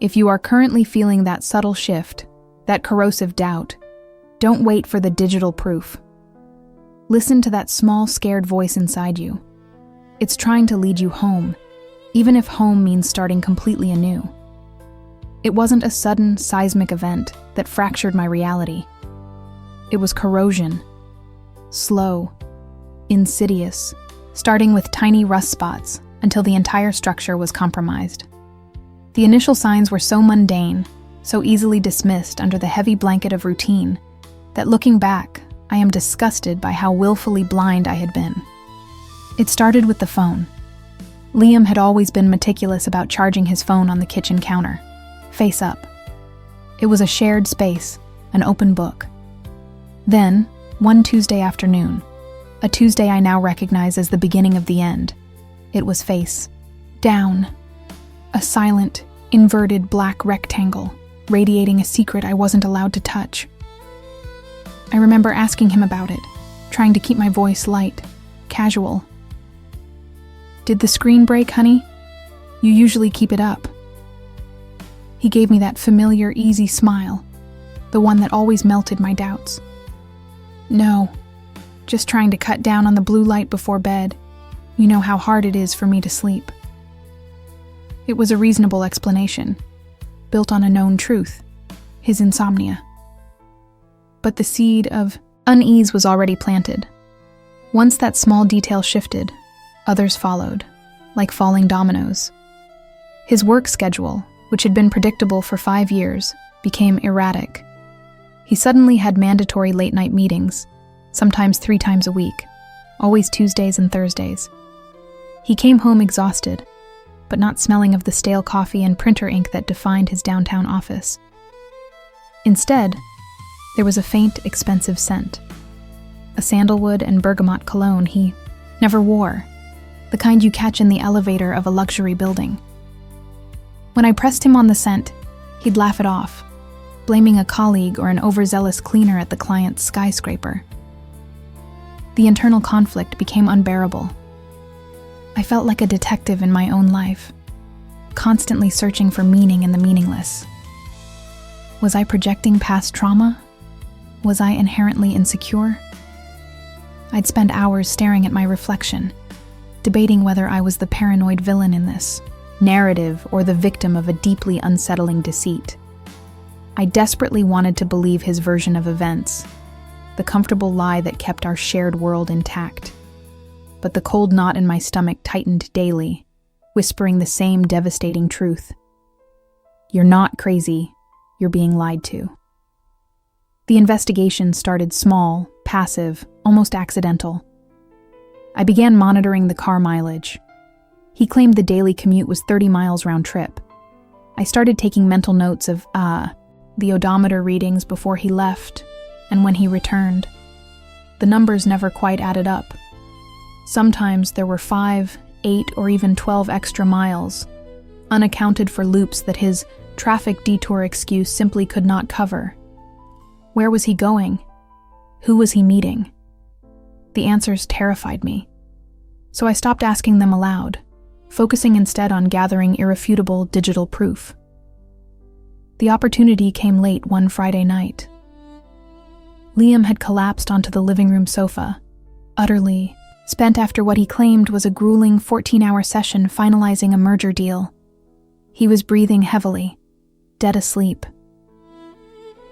If you are currently feeling that subtle shift, that corrosive doubt, don't wait for the digital proof. Listen to that small, scared voice inside you. It's trying to lead you home, even if home means starting completely anew. It wasn't a sudden, seismic event that fractured my reality. It was corrosion. Slow, insidious, starting with tiny rust spots until the entire structure was compromised. The initial signs were so mundane, so easily dismissed under the heavy blanket of routine, that looking back, I am disgusted by how willfully blind I had been. It started with the phone. Liam had always been meticulous about charging his phone on the kitchen counter, face up. It was a shared space, an open book. Then, one Tuesday afternoon, a Tuesday I now recognize as the beginning of the end, it was face down. A silent, inverted black rectangle, radiating a secret I wasn't allowed to touch. I remember asking him about it, trying to keep my voice light, casual. "Did the screen break, honey? You usually keep it up." He gave me that familiar, easy smile, the one that always melted my doubts. "No, just trying to cut down on the blue light before bed. You know how hard it is for me to sleep." It was a reasonable explanation, built on a known truth, his insomnia. But the seed of unease was already planted, Once that small detail shifted, others followed, like falling dominoes. His work schedule, which had been predictable for 5 years, became erratic. He suddenly had mandatory late-night meetings, sometimes 3 times a week, always Tuesdays and Thursdays. He came home exhausted, but not smelling of the stale coffee and printer ink that defined his downtown office. Instead, there was a faint, expensive scent. A sandalwood and bergamot cologne he never wore, the kind you catch in the elevator of a luxury building. When I pressed him on the scent, he'd laugh it off, blaming a colleague or an overzealous cleaner at the client's skyscraper. The internal conflict became unbearable. I felt like a detective in my own life, constantly searching for meaning in the meaningless. Was I projecting past trauma? Was I inherently insecure? I'd spend hours staring at my reflection, debating whether I was the paranoid villain in this narrative or the victim of a deeply unsettling deceit. I desperately wanted to believe his version of events, the comfortable lie that kept our shared world intact. But the cold knot in my stomach tightened daily, whispering the same devastating truth. You're not crazy, you're being lied to. The investigation started small, passive, almost accidental. I began monitoring the car mileage. He claimed the daily commute was 30 miles round trip. I started taking mental notes of, the odometer readings before he left and when he returned. The numbers never quite added up. Sometimes there were 5, 8, or even 12 extra miles, unaccounted for loops that his traffic detour excuse simply could not cover. Where was he going? Who was he meeting? The answers terrified me. So I stopped asking them aloud, focusing instead on gathering irrefutable digital proof. The opportunity came late one Friday night. Liam had collapsed onto the living room sofa, utterly spent after what he claimed was a grueling 14-hour session finalizing a merger deal. He was breathing heavily, dead asleep.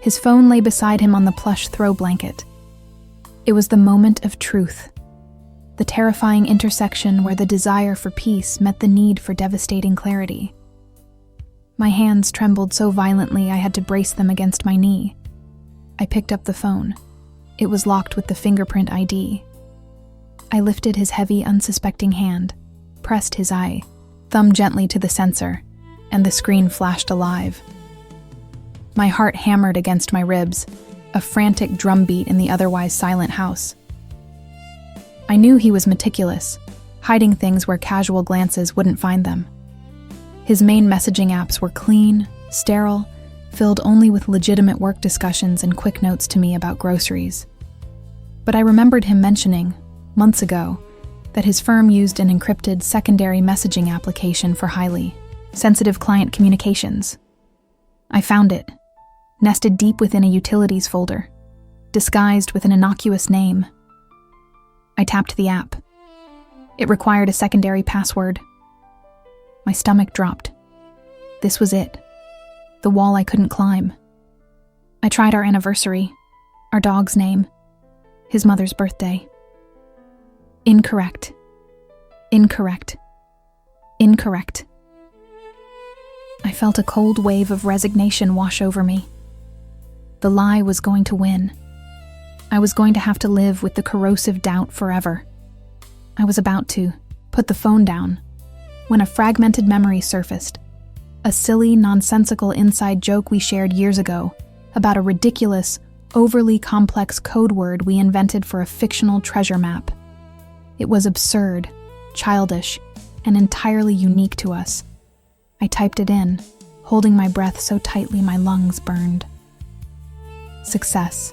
His phone lay beside him on the plush throw blanket. It was the moment of truth, the terrifying intersection where the desire for peace met the need for devastating clarity. My hands trembled so violently I had to brace them against my knee. I picked up the phone. It was locked with the fingerprint ID. I lifted his heavy, unsuspecting hand, pressed his eye, thumb gently to the sensor, and the screen flashed alive. My heart hammered against my ribs, a frantic drumbeat in the otherwise silent house. I knew he was meticulous, hiding things where casual glances wouldn't find them. His main messaging apps were clean, sterile, filled only with legitimate work discussions and quick notes to me about groceries. But I remembered him mentioning, months ago, that his firm used an encrypted secondary messaging application for highly sensitive client communications. I found it, nested deep within a utilities folder, disguised with an innocuous name. I tapped the app. It required a secondary password. My stomach dropped. This was it. The wall I couldn't climb. I tried our anniversary, our dog's name, his mother's birthday. Incorrect. Incorrect. Incorrect. I felt a cold wave of resignation wash over me. The lie was going to win. I was going to have to live with the corrosive doubt forever. I was about to put the phone down when a fragmented memory surfaced, a silly, nonsensical inside joke we shared years ago about a ridiculous, overly complex code word we invented for a fictional treasure map. It was absurd, childish, and entirely unique to us. I typed it in, holding my breath so tightly my lungs burned. Success.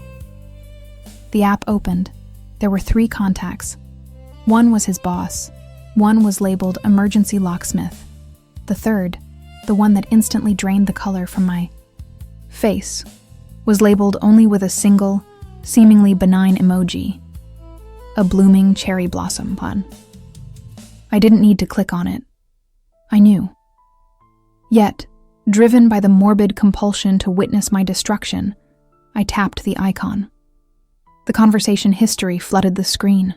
The app opened. There were 3 contacts. One was his boss. One was labeled Emergency Locksmith. The third, the one that instantly drained the color from my face, was labeled only with a single, seemingly benign emoji. A blooming cherry blossom pun. I didn't need to click on it. I knew. Yet, driven by the morbid compulsion to witness my destruction, I tapped the icon. The conversation history flooded the screen.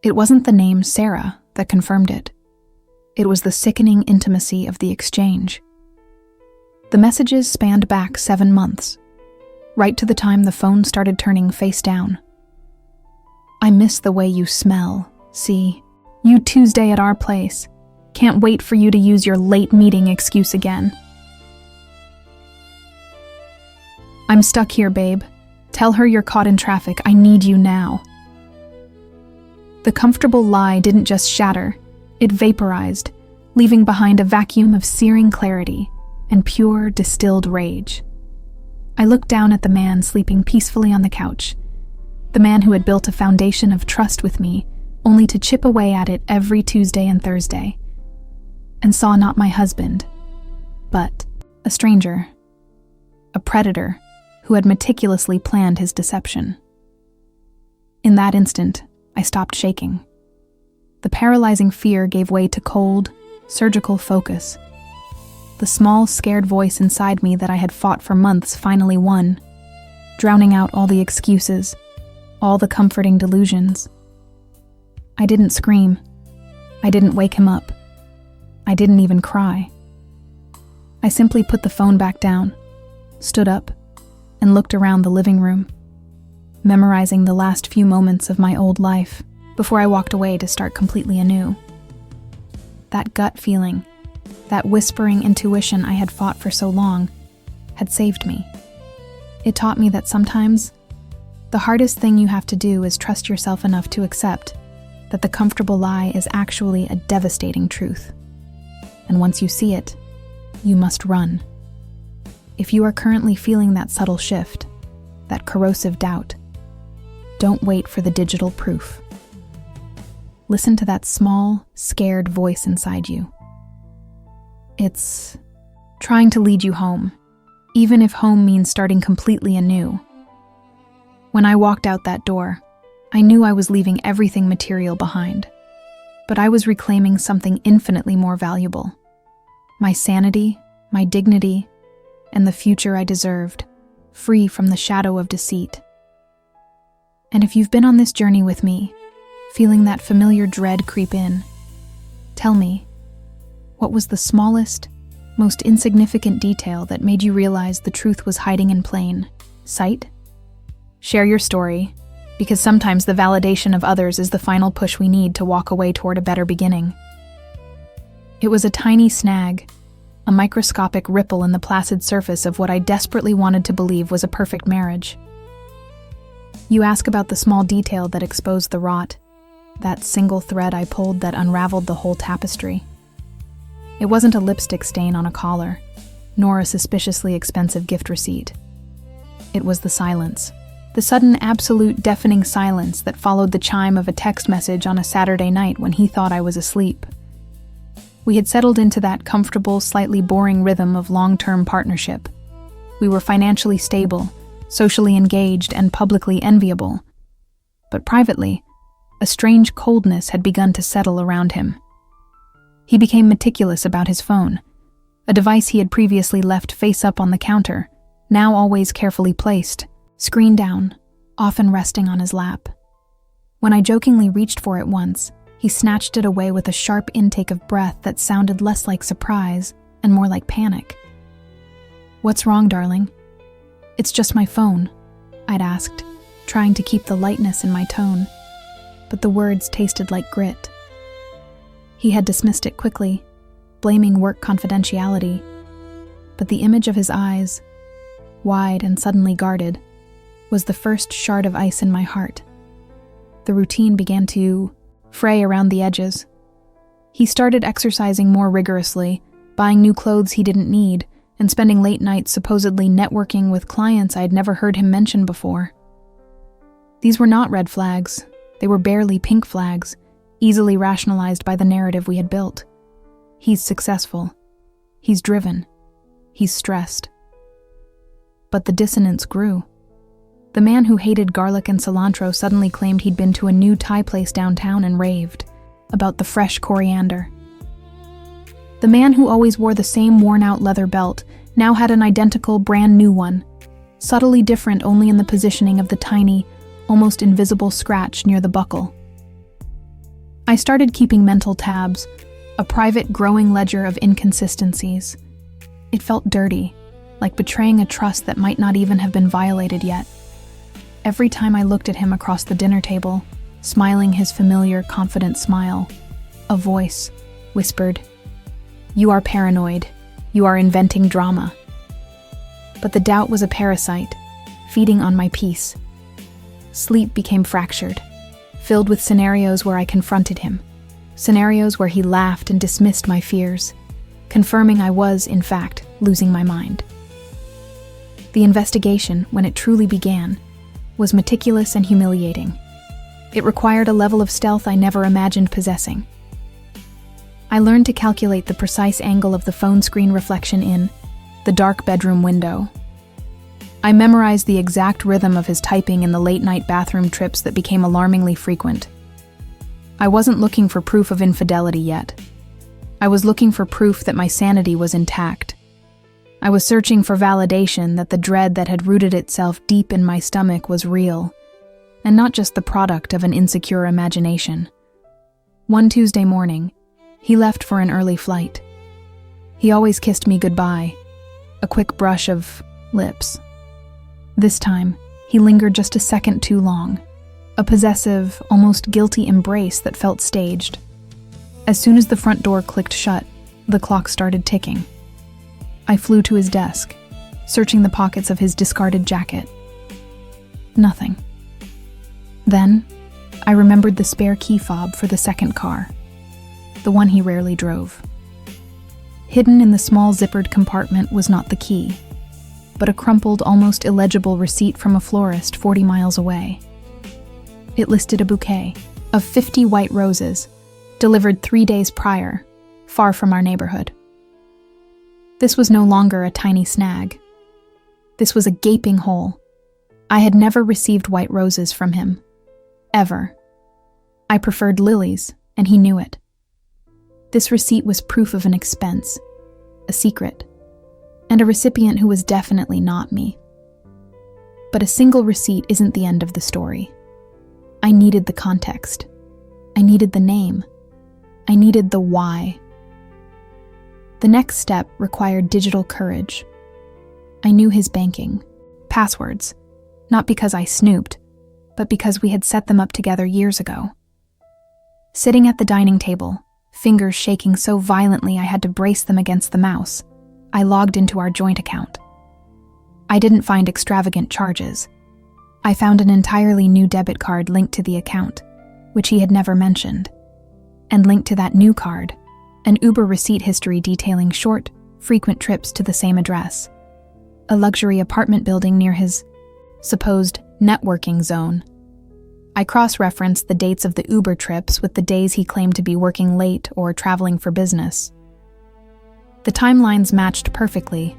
It wasn't the name Sarah that confirmed it. It was the sickening intimacy of the exchange. The messages spanned back 7 months, right to the time the phone started turning face down. "I miss the way you smell. See, you Tuesday at our place. Can't wait for you to use your late meeting excuse again. I'm stuck here, babe. Tell her you're caught in traffic. I need you now." The comfortable lie didn't just shatter, it vaporized, leaving behind a vacuum of searing clarity and pure, distilled rage. I looked down at the man sleeping peacefully on the couch, the man who had built a foundation of trust with me, only to chip away at it every Tuesday and Thursday, and saw not my husband, but a stranger, a predator who had meticulously planned his deception. In that instant, I stopped shaking. The paralyzing fear gave way to cold, surgical focus. The small, scared voice inside me that I had fought for months finally won, drowning out all the excuses, all the comforting delusions. I didn't scream. I didn't wake him up. I didn't even cry. I simply put the phone back down, stood up, and looked around the living room, memorizing the last few moments of my old life before I walked away to start completely anew. That gut feeling, that whispering intuition I had fought for so long, had saved me. It taught me that sometimes the hardest thing you have to do is trust yourself enough to accept that the comfortable lie is actually a devastating truth. And once you see it, you must run. If you are currently feeling that subtle shift, that corrosive doubt, don't wait for the digital proof. Listen to that small, scared voice inside you. It's trying to lead you home, even if home means starting completely anew. When I walked out that door, I knew I was leaving everything material behind, but I was reclaiming something infinitely more valuable. My sanity, my dignity, and the future I deserved, free from the shadow of deceit. And if you've been on this journey with me, feeling that familiar dread creep in, tell me, what was the smallest, most insignificant detail that made you realize the truth was hiding in plain sight? Share your story, because sometimes the validation of others is the final push we need to walk away toward a better beginning. It was a tiny snag, a microscopic ripple in the placid surface of what I desperately wanted to believe was a perfect marriage. You ask about the small detail that exposed the rot, that single thread I pulled that unraveled the whole tapestry. It wasn't a lipstick stain on a collar, nor a suspiciously expensive gift receipt. It was the silence. The sudden, absolute, deafening silence that followed the chime of a text message on a Saturday night when he thought I was asleep. We had settled into that comfortable, slightly boring rhythm of long-term partnership. We were financially stable, socially engaged, and publicly enviable. But privately, a strange coldness had begun to settle around him. He became meticulous about his phone, a device he had previously left face up on the counter, now always carefully placed, screen down, often resting on his lap. When I jokingly reached for it once, he snatched it away with a sharp intake of breath that sounded less like surprise and more like panic. "What's wrong, darling?" "It's just my phone," I'd asked, trying to keep the lightness in my tone, but the words tasted like grit. He had dismissed it quickly, blaming work confidentiality, but the image of his eyes, wide and suddenly guarded, was the first shard of ice in my heart. The routine began to fray around the edges. He started exercising more rigorously, buying new clothes he didn't need, and spending late nights supposedly networking with clients I'd never heard him mention before. These were not red flags. They were barely pink flags, easily rationalized by the narrative we had built. He's successful. He's driven. He's stressed. But the dissonance grew. The man who hated garlic and cilantro suddenly claimed he'd been to a new Thai place downtown and raved about the fresh coriander. The man who always wore the same worn-out leather belt now had an identical, brand-new one, subtly different only in the positioning of the tiny, almost invisible scratch near the buckle. I started keeping mental tabs, a private, growing ledger of inconsistencies. It felt dirty, like betraying a trust that might not even have been violated yet. Every time I looked at him across the dinner table, smiling his familiar, confident smile, a voice whispered, "You are paranoid. You are inventing drama." But the doubt was a parasite, feeding on my peace. Sleep became fractured, filled with scenarios where I confronted him, scenarios where he laughed and dismissed my fears, confirming I was, in fact, losing my mind. The investigation, when it truly began, was meticulous and humiliating. It required a level of stealth I never imagined possessing. I learned to calculate the precise angle of the phone screen reflection in the dark bedroom window. I memorized the exact rhythm of his typing in the late-night bathroom trips that became alarmingly frequent. I wasn't looking for proof of infidelity yet. I was looking for proof that my sanity was intact. I was searching for validation that the dread that had rooted itself deep in my stomach was real, and not just the product of an insecure imagination. One Tuesday morning, he left for an early flight. He always kissed me goodbye, a quick brush of lips. This time, he lingered just a second too long, a possessive, almost guilty embrace that felt staged. As soon as the front door clicked shut, the clock started ticking. I flew to his desk, searching the pockets of his discarded jacket. Nothing. Then, I remembered the spare key fob for the second car, the one he rarely drove. Hidden in the small zippered compartment was not the key, but a crumpled, almost illegible receipt from a florist 40 miles away. It listed a bouquet of 50 white roses, delivered 3 days prior, far from our neighborhood. This was no longer a tiny snag. This was a gaping hole. I had never received white roses from him. Ever. I preferred lilies, and he knew it. This receipt was proof of an expense, a secret, and a recipient who was definitely not me. But a single receipt isn't the end of the story. I needed the context. I needed the name. I needed the why. The next step required digital courage. I knew his banking, passwords, not because I snooped, but because we had set them up together years ago. Sitting at the dining table, fingers shaking so violently I had to brace them against the mouse, I logged into our joint account. I didn't find extravagant charges. I found an entirely new debit card linked to the account, which he had never mentioned, and linked to that new card, an Uber receipt history detailing short, frequent trips to the same address, a luxury apartment building near his supposed networking zone. I cross-referenced the dates of the Uber trips with the days he claimed to be working late or traveling for business. The timelines matched perfectly.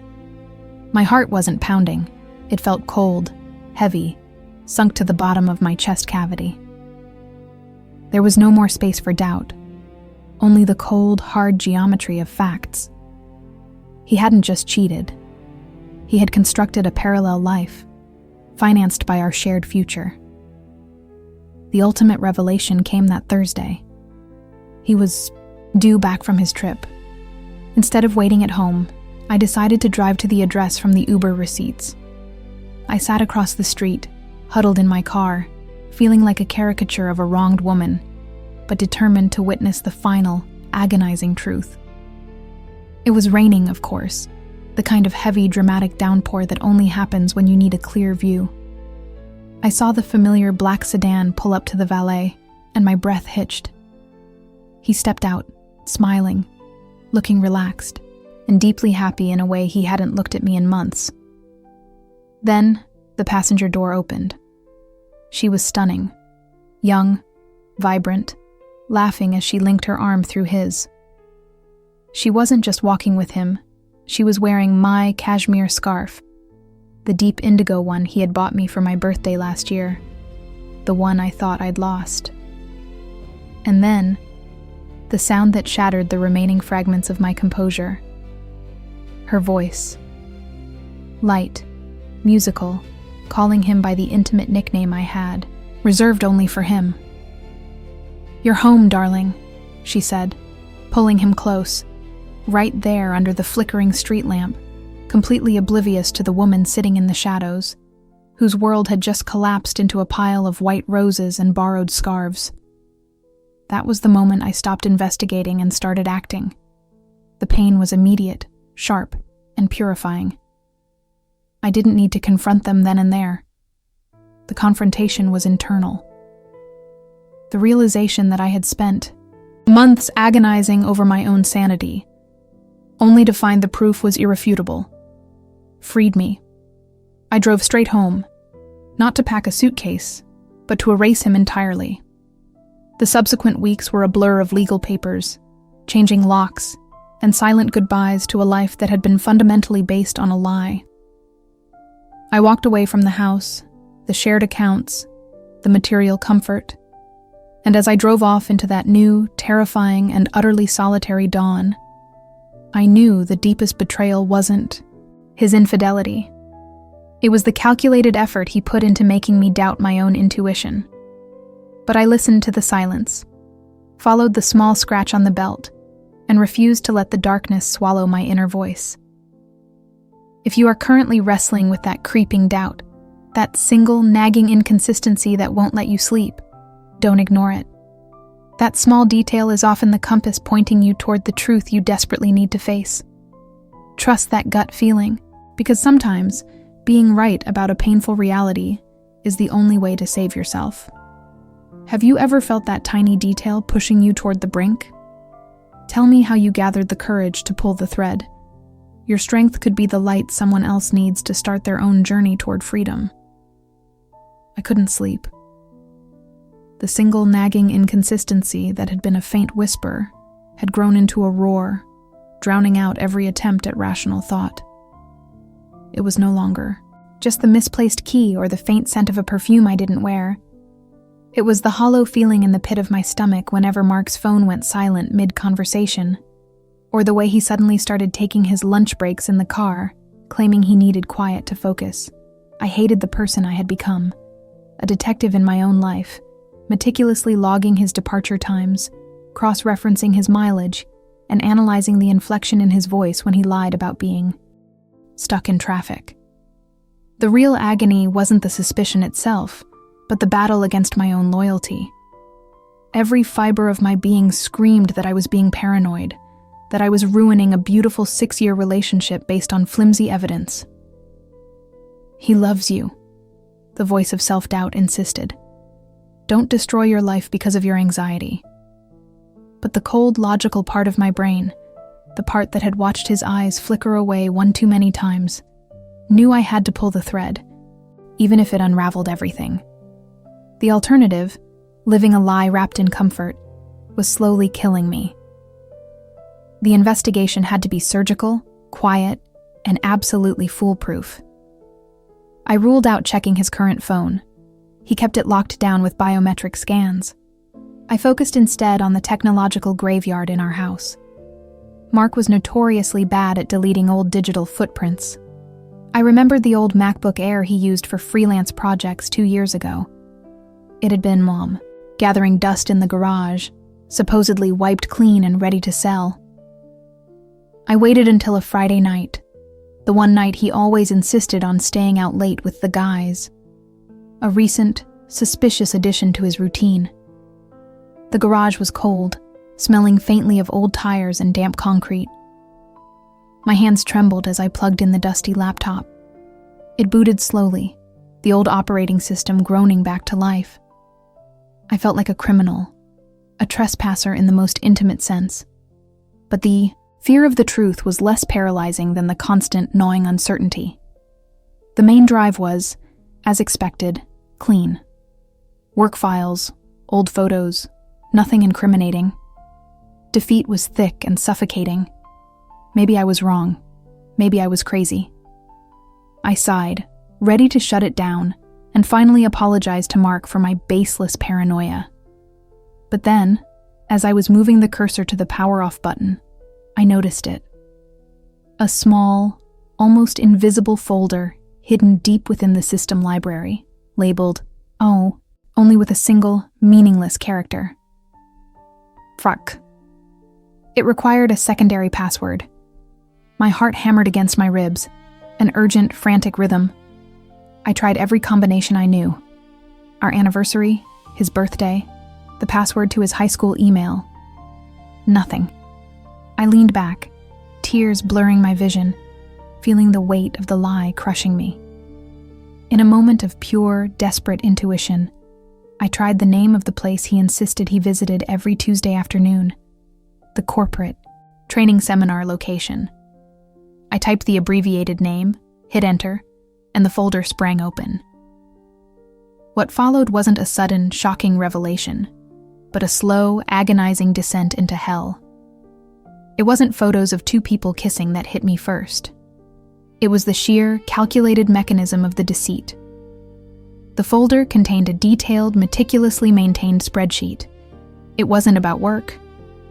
My heart wasn't pounding. It felt cold, heavy, sunk to the bottom of my chest cavity. There was no more space for doubt, only the cold, hard geometry of facts. He hadn't just cheated. He had constructed a parallel life, financed by our shared future. The ultimate revelation came that Thursday. He was due back from his trip. Instead of waiting at home, I decided to drive to the address from the Uber receipts. I sat across the street, huddled in my car, feeling like a caricature of a wronged woman, but determined to witness the final, agonizing truth. It was raining, of course, the kind of heavy, dramatic downpour that only happens when you need a clear view. I saw the familiar black sedan pull up to the valet, and my breath hitched. He stepped out, smiling, looking relaxed, and deeply happy in a way he hadn't looked at me in months. Then, the passenger door opened. She was stunning, young, vibrant, laughing as she linked her arm through his. She wasn't just walking with him, she was wearing my cashmere scarf, the deep indigo one he had bought me for my birthday last year, the one I thought I'd lost. And then, the sound that shattered the remaining fragments of my composure. Her voice. Light, musical, calling him by the intimate nickname I had, reserved only for him. "You're home, darling," she said, pulling him close, right there under the flickering street lamp, completely oblivious to the woman sitting in the shadows, whose world had just collapsed into a pile of white roses and borrowed scarves. That was the moment I stopped investigating and started acting. The pain was immediate, sharp, and purifying. I didn't need to confront them then and there. The confrontation was internal. The realization that I had spent months agonizing over my own sanity, only to find the proof was irrefutable, freed me. I drove straight home, not to pack a suitcase, but to erase him entirely. The subsequent weeks were a blur of legal papers, changing locks, and silent goodbyes to a life that had been fundamentally based on a lie. I walked away from the house, the shared accounts, the material comfort, and as I drove off into that new, terrifying, and utterly solitary dawn, I knew the deepest betrayal wasn't his infidelity. It was the calculated effort he put into making me doubt my own intuition. But I listened to the silence, followed the small scratch on the belt, and refused to let the darkness swallow my inner voice. If you are currently wrestling with that creeping doubt, that single nagging inconsistency that won't let you sleep, don't ignore it. That small detail is often the compass pointing you toward the truth you desperately need to face. Trust that gut feeling, because sometimes being right about a painful reality is the only way to save yourself. Have you ever felt that tiny detail pushing you toward the brink? Tell me how you gathered the courage to pull the thread. Your strength could be the light someone else needs to start their own journey toward freedom. I couldn't sleep. The single nagging inconsistency that had been a faint whisper had grown into a roar, drowning out every attempt at rational thought. It was no longer just the misplaced key or the faint scent of a perfume I didn't wear. It was the hollow feeling in the pit of my stomach whenever Mark's phone went silent mid-conversation, or the way he suddenly started taking his lunch breaks in the car, claiming he needed quiet to focus. I hated the person I had become, a detective in my own life, meticulously logging his departure times, cross-referencing his mileage, and analyzing the inflection in his voice when he lied about being stuck in traffic. The real agony wasn't the suspicion itself, but the battle against my own loyalty. Every fiber of my being screamed that I was being paranoid, that I was ruining a beautiful 6-year relationship based on flimsy evidence. "He loves you," the voice of self-doubt insisted. "Don't destroy your life because of your anxiety." But the cold, logical part of my brain, the part that had watched his eyes flicker away one too many times, knew I had to pull the thread, even if it unraveled everything. The alternative, living a lie wrapped in comfort, was slowly killing me. The investigation had to be surgical, quiet, and absolutely foolproof. I ruled out checking his current phone. He kept it locked down with biometric scans. I focused instead on the technological graveyard in our house. Mark was notoriously bad at deleting old digital footprints. I remembered the old MacBook Air he used for freelance projects 2 years ago. It had been Mom, gathering dust in the garage, supposedly wiped clean and ready to sell. I waited until a Friday night, the one night he always insisted on staying out late with the guys. A recent, suspicious addition to his routine. The garage was cold, smelling faintly of old tires and damp concrete. My hands trembled as I plugged in the dusty laptop. It booted slowly, the old operating system groaning back to life. I felt like a criminal, a trespasser in the most intimate sense. But the fear of the truth was less paralyzing than the constant, gnawing uncertainty. The main drive was, as expected, clean. Work files, old photos, nothing incriminating. Defeat was thick and suffocating. Maybe I was wrong. Maybe I was crazy. I sighed, ready to shut it down, and finally apologized to Mark for my baseless paranoia. But then, as I was moving the cursor to the power-off button, I noticed it. A small, almost invisible folder hidden deep within the system library, labeled, "Oh," only with a single, meaningless character. Fuck. It required a secondary password. My heart hammered against my ribs, an urgent, frantic rhythm. I tried every combination I knew. Our anniversary, his birthday, the password to his high school email. Nothing. I leaned back, tears blurring my vision, feeling the weight of the lie crushing me. In a moment of pure, desperate intuition, I tried the name of the place he insisted he visited every Tuesday afternoon, the corporate training seminar location. I typed the abbreviated name, hit enter, and the folder sprang open. What followed wasn't a sudden, shocking revelation, but a slow, agonizing descent into hell. It wasn't photos of two people kissing that hit me first. It was the sheer, calculated mechanism of the deceit. The folder contained a detailed, meticulously maintained spreadsheet. It wasn't about work.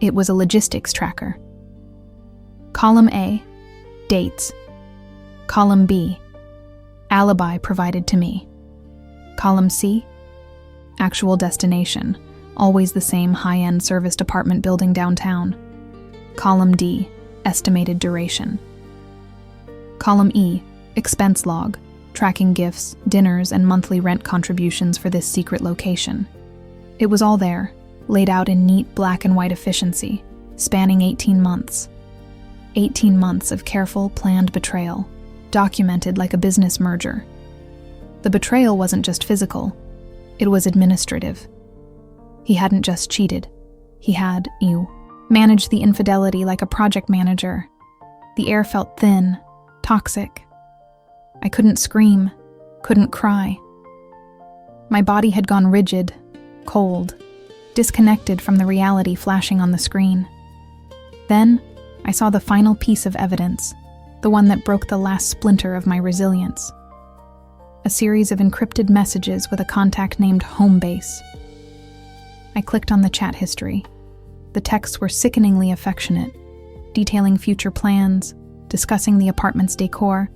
It was a logistics tracker. Column A, dates. Column B, alibi provided to me. Column C, actual destination, always the same high-end serviced apartment building downtown. Column D, estimated duration. Column E, expense log, tracking gifts, dinners, and monthly rent contributions for this secret location. It was all there, laid out in neat black and white efficiency, spanning 18 months. 18 months of careful, planned betrayal, documented like a business merger. The betrayal wasn't just physical, it was administrative. He hadn't just cheated, he had, managed the infidelity like a project manager. The air felt thin, toxic. I couldn't scream, couldn't cry. My body had gone rigid, cold, disconnected from the reality flashing on the screen. Then, I saw the final piece of evidence, the one that broke the last splinter of my resilience. A series of encrypted messages with a contact named Homebase. I clicked on the chat history. The texts were sickeningly affectionate, detailing future plans, discussing the apartment's decor,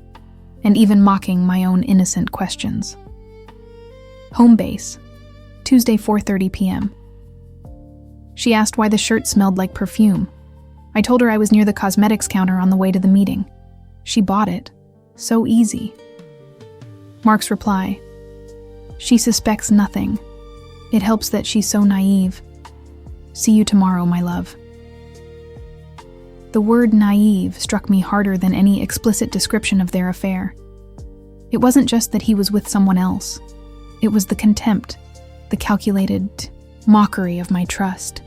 and even mocking my own innocent questions. Homebase, Tuesday 4:30 p.m. She asked why the shirt smelled like perfume. I told her I was near the cosmetics counter on the way to the meeting. She bought it. So easy. Mark's reply: she suspects nothing. It helps that she's so naive. See you tomorrow, my love. The word naive struck me harder than any explicit description of their affair. It wasn't just that he was with someone else. It was the contempt, the calculated mockery of my trust.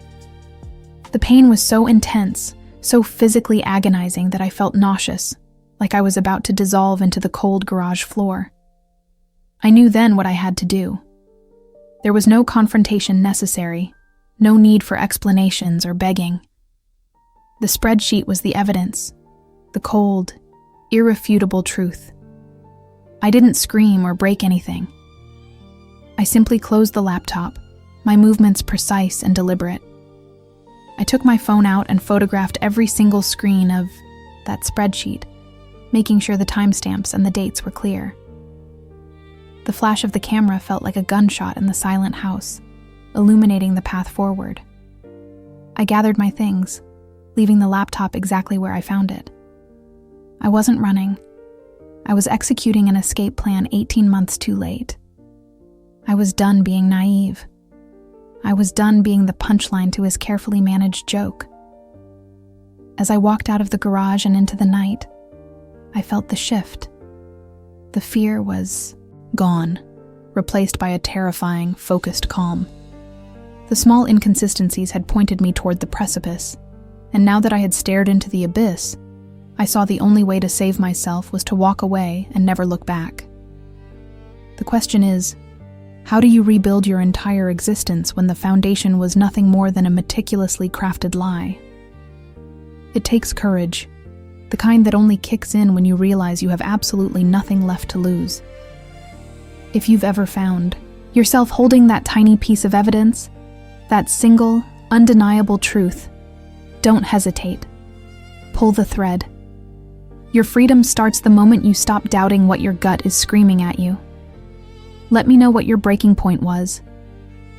The pain was so intense, so physically agonizing that I felt nauseous, like I was about to dissolve into the cold garage floor. I knew then what I had to do. There was no confrontation necessary, no need for explanations or begging. The spreadsheet was the evidence, the cold, irrefutable truth. I didn't scream or break anything. I simply closed the laptop, my movements precise and deliberate. I took my phone out and photographed every single screen of that spreadsheet, making sure the timestamps and the dates were clear. The flash of the camera felt like a gunshot in the silent house, illuminating the path forward. I gathered my things, leaving the laptop exactly where I found it. I wasn't running. I was executing an escape plan 18 months too late. I was done being naive. I was done being the punchline to his carefully managed joke. As I walked out of the garage and into the night, I felt the shift. The fear was gone, replaced by a terrifying, focused calm. The small inconsistencies had pointed me toward the precipice, and now that I had stared into the abyss, I saw the only way to save myself was to walk away and never look back. The question is, how do you rebuild your entire existence when the foundation was nothing more than a meticulously crafted lie? It takes courage, the kind that only kicks in when you realize you have absolutely nothing left to lose. If you've ever found yourself holding that tiny piece of evidence, that single, undeniable truth, don't hesitate. Pull the thread. Your freedom starts the moment you stop doubting what your gut is screaming at you. Let me know what your breaking point was,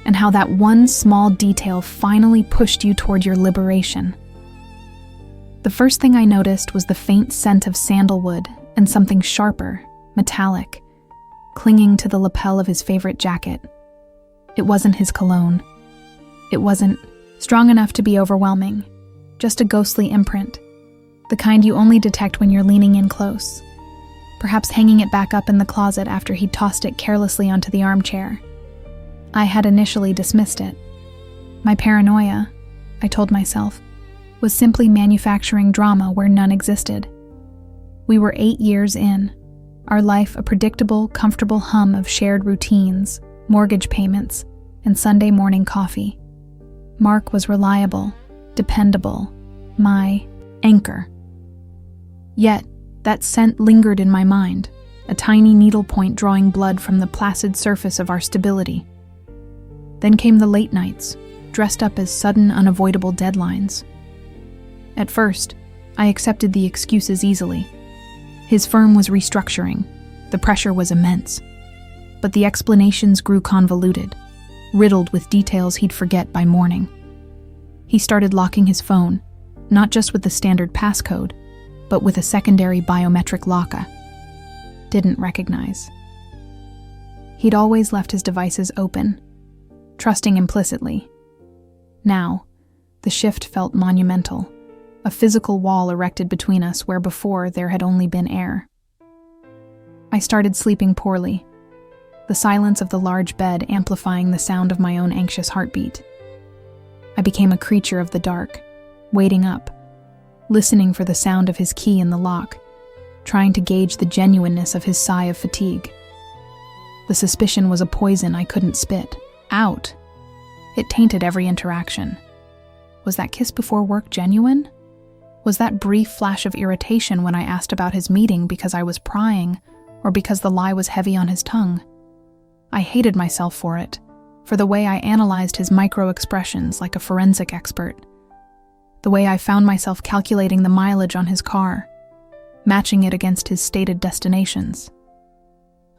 and how that one small detail finally pushed you toward your liberation. The first thing I noticed was the faint scent of sandalwood and something sharper, metallic, clinging to the lapel of his favorite jacket. It wasn't his cologne. It wasn't strong enough to be overwhelming, just a ghostly imprint, the kind you only detect when you're leaning in close, perhaps hanging it back up in the closet after he'd tossed it carelessly onto the armchair. I had initially dismissed it. My paranoia, I told myself, was simply manufacturing drama where none existed. We were 8 years in, our life a predictable, comfortable hum of shared routines, mortgage payments, and Sunday morning coffee. Mark was reliable, dependable, my anchor. Yet, that scent lingered in my mind, a tiny needlepoint drawing blood from the placid surface of our stability. Then came the late nights, dressed up as sudden, unavoidable deadlines. At first, I accepted the excuses easily. His firm was restructuring. The pressure was immense. But the explanations grew convoluted, riddled with details he'd forget by morning. He started locking his phone, not just with the standard passcode, but with a secondary biometric lock I didn't recognize. He'd always left his devices open, trusting implicitly. Now, the shift felt monumental, a physical wall erected between us where before there had only been air. I started sleeping poorly, the silence of the large bed amplifying the sound of my own anxious heartbeat. I became a creature of the dark, waiting up, listening for the sound of his key in the lock, trying to gauge the genuineness of his sigh of fatigue. The suspicion was a poison I couldn't spit out. It tainted every interaction. Was that kiss before work genuine? Was that brief flash of irritation when I asked about his meeting because I was prying, or because the lie was heavy on his tongue? I hated myself for it, for the way I analyzed his micro-expressions like a forensic expert. The way I found myself calculating the mileage on his car, matching it against his stated destinations.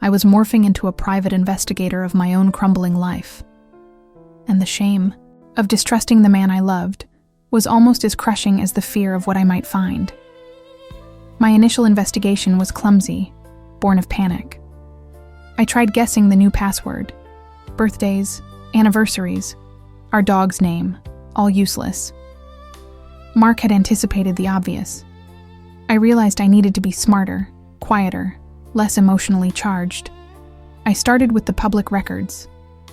I was morphing into a private investigator of my own crumbling life. And the shame of distrusting the man I loved was almost as crushing as the fear of what I might find. My initial investigation was clumsy, born of panic. I tried guessing the new password. Birthdays, anniversaries, our dog's name, all useless. Mark had anticipated the obvious. I realized I needed to be smarter, quieter, less emotionally charged. I started with the public records,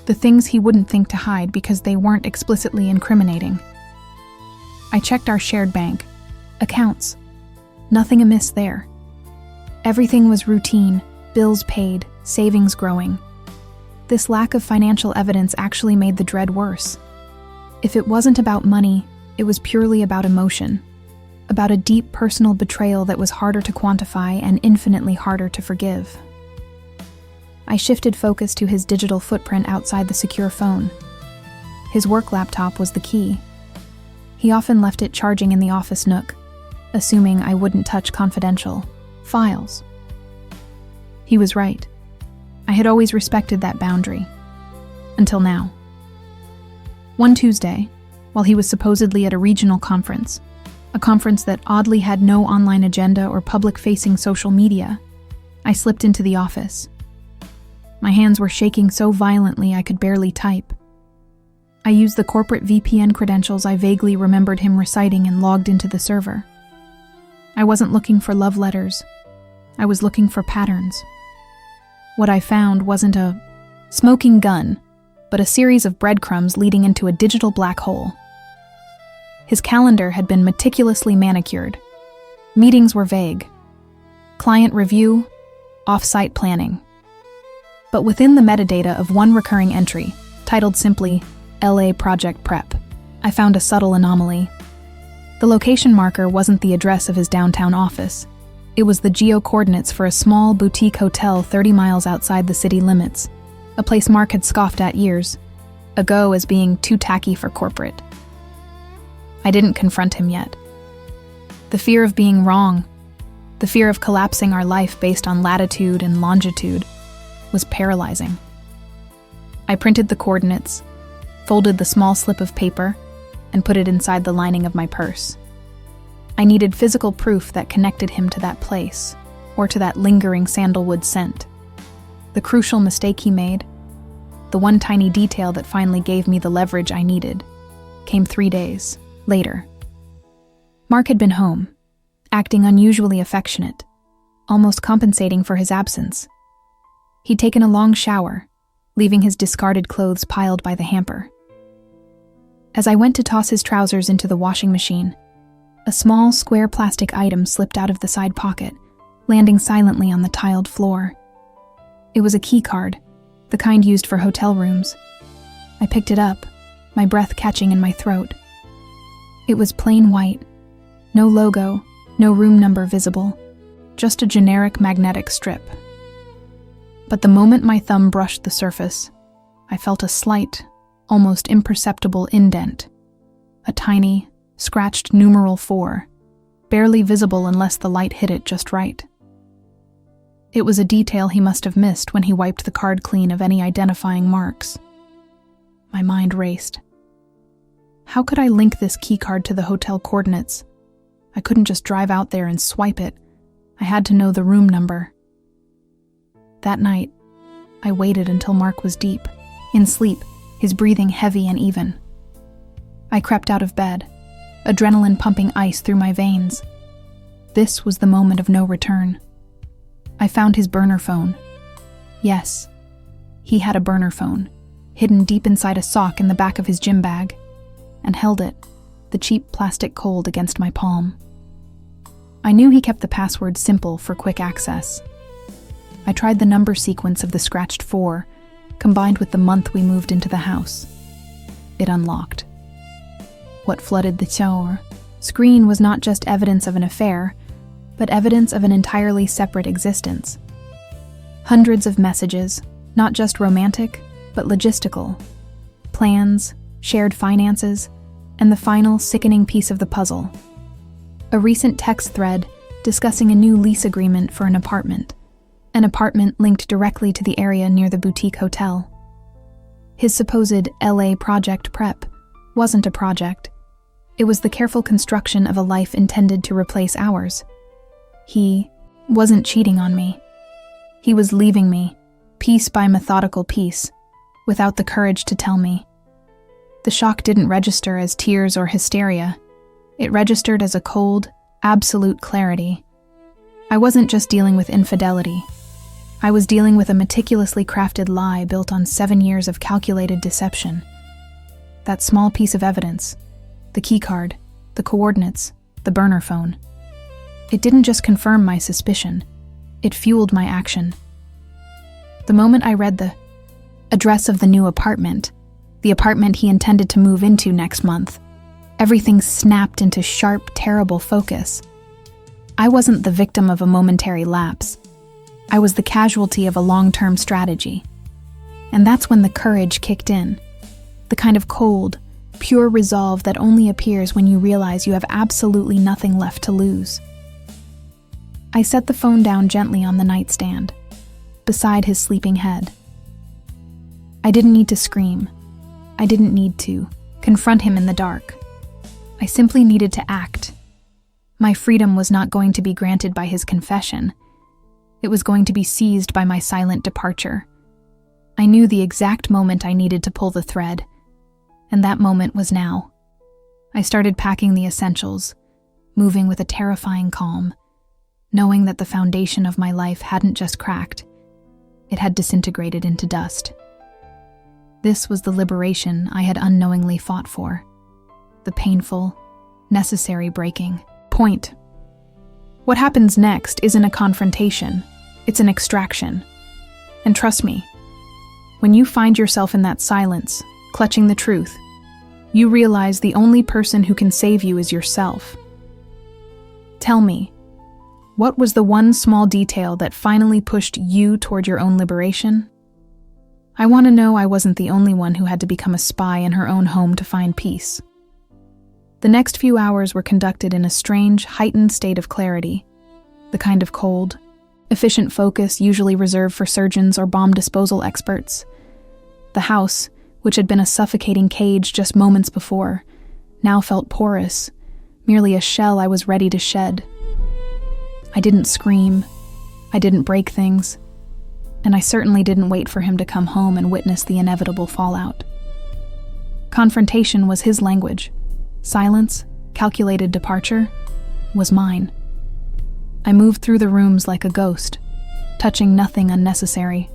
the things he wouldn't think to hide because they weren't explicitly incriminating. I checked our shared bank, accounts. Nothing amiss there. Everything was routine, bills paid, savings growing. This lack of financial evidence actually made the dread worse. If it wasn't about money, it was purely about emotion, about a deep personal betrayal that was harder to quantify and infinitely harder to forgive. I shifted focus to his digital footprint outside the secure phone. His work laptop was the key. He often left it charging in the office nook, assuming I wouldn't touch confidential files. He was right. I had always respected that boundary. Until now. One Tuesday, while he was supposedly at a regional conference, a conference that oddly had no online agenda or public-facing social media, I slipped into the office. My hands were shaking so violently I could barely type. I used the corporate VPN credentials I vaguely remembered him reciting and logged into the server. I wasn't looking for love letters. I was looking for patterns. What I found wasn't a smoking gun, but a series of breadcrumbs leading into a digital black hole. His calendar had been meticulously manicured. Meetings were vague. Client review, off-site planning. But within the metadata of one recurring entry, titled simply LA Project Prep, I found a subtle anomaly. The location marker wasn't the address of his downtown office. It was the geo-coordinates for a small boutique hotel 30 miles outside the city limits, a place Mark had scoffed at years ago as being too tacky for corporate. I didn't confront him yet. The fear of being wrong, the fear of collapsing our life based on latitude and longitude, was paralyzing. I printed the coordinates, folded the small slip of paper, and put it inside the lining of my purse. I needed physical proof that connected him to that place, or to that lingering sandalwood scent. The crucial mistake he made, the one tiny detail that finally gave me the leverage I needed, came 3 days later. Mark had been home, acting unusually affectionate, almost compensating for his absence. He'd taken a long shower, leaving his discarded clothes piled by the hamper. As I went to toss his trousers into the washing machine, a small, square plastic item slipped out of the side pocket, landing silently on the tiled floor. It was a key card, the kind used for hotel rooms. I picked it up, my breath catching in my throat. It was plain white, no logo, no room number visible, just a generic magnetic strip. But the moment my thumb brushed the surface, I felt a slight, almost imperceptible indent, a tiny, scratched numeral 4, barely visible unless the light hit it just right. It was a detail he must have missed when he wiped the card clean of any identifying marks. My mind raced. How could I link this keycard to the hotel coordinates? I couldn't just drive out there and swipe it. I had to know the room number. That night, I waited until Mark was deep, in sleep, his breathing heavy and even. I crept out of bed, adrenaline pumping ice through my veins. This was the moment of no return. I found his burner phone. Yes, he had a burner phone, hidden deep inside a sock in the back of his gym bag, and held it, the cheap plastic cold, against my palm. I knew he kept the password simple for quick access. I tried the number sequence of the scratched 4, combined with the month we moved into the house. It unlocked. What flooded the screen was not just evidence of an affair, but evidence of an entirely separate existence. Hundreds of messages, not just romantic, but logistical. Plans, shared finances, and the final sickening piece of the puzzle. A recent text thread discussing a new lease agreement for an apartment linked directly to the area near the boutique hotel. His supposed LA project prep wasn't a project. It was the careful construction of a life intended to replace ours. He wasn't cheating on me. He was leaving me, piece by methodical piece, without the courage to tell me. The shock didn't register as tears or hysteria. It registered as a cold, absolute clarity. I wasn't just dealing with infidelity. I was dealing with a meticulously crafted lie built on 7 years of calculated deception. That small piece of evidence, the keycard, the coordinates, the burner phone. It didn't just confirm my suspicion, it fueled my action. The moment I read the address of the new apartment, the apartment he intended to move into next month, everything snapped into sharp, terrible focus. I wasn't the victim of a momentary lapse. I was the casualty of a long-term strategy. And that's when the courage kicked in. The kind of cold, pure resolve that only appears when you realize you have absolutely nothing left to lose. I set the phone down gently on the nightstand, beside his sleeping head. I didn't need to scream. I didn't need to confront him in the dark. I simply needed to act. My freedom was not going to be granted by his confession. It was going to be seized by my silent departure. I knew the exact moment I needed to pull the thread, and that moment was now. I started packing the essentials, moving with a terrifying calm, knowing that the foundation of my life hadn't just cracked, it had disintegrated into dust. This was the liberation I had unknowingly fought for, the painful, necessary breaking point. What happens next isn't a confrontation, it's an extraction. And trust me, when you find yourself in that silence, clutching the truth, you realize the only person who can save you is yourself. Tell me, what was the one small detail that finally pushed you toward your own liberation? I want to know I wasn't the only one who had to become a spy in her own home to find peace. The next few hours were conducted in a strange, heightened state of clarity, the kind of cold, efficient focus usually reserved for surgeons or bomb disposal experts. The house, which had been a suffocating cage just moments before, now felt porous, merely a shell I was ready to shed. I didn't scream, I didn't break things, and I certainly didn't wait for him to come home and witness the inevitable fallout. Confrontation was his language. Silence, calculated departure, was mine. I moved through the rooms like a ghost, touching nothing unnecessary.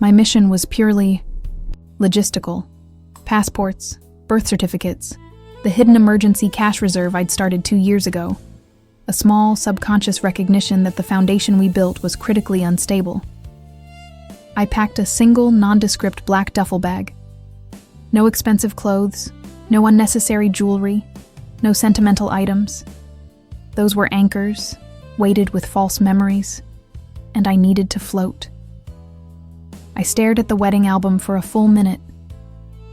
My mission was purely logistical. Passports, birth certificates, the hidden emergency cash reserve I'd started 2 years ago. A small, subconscious recognition that the foundation we built was critically unstable. I packed a single, nondescript black duffel bag. No expensive clothes, no unnecessary jewelry, no sentimental items. Those were anchors, weighted with false memories, and I needed to float. I stared at the wedding album for a full minute,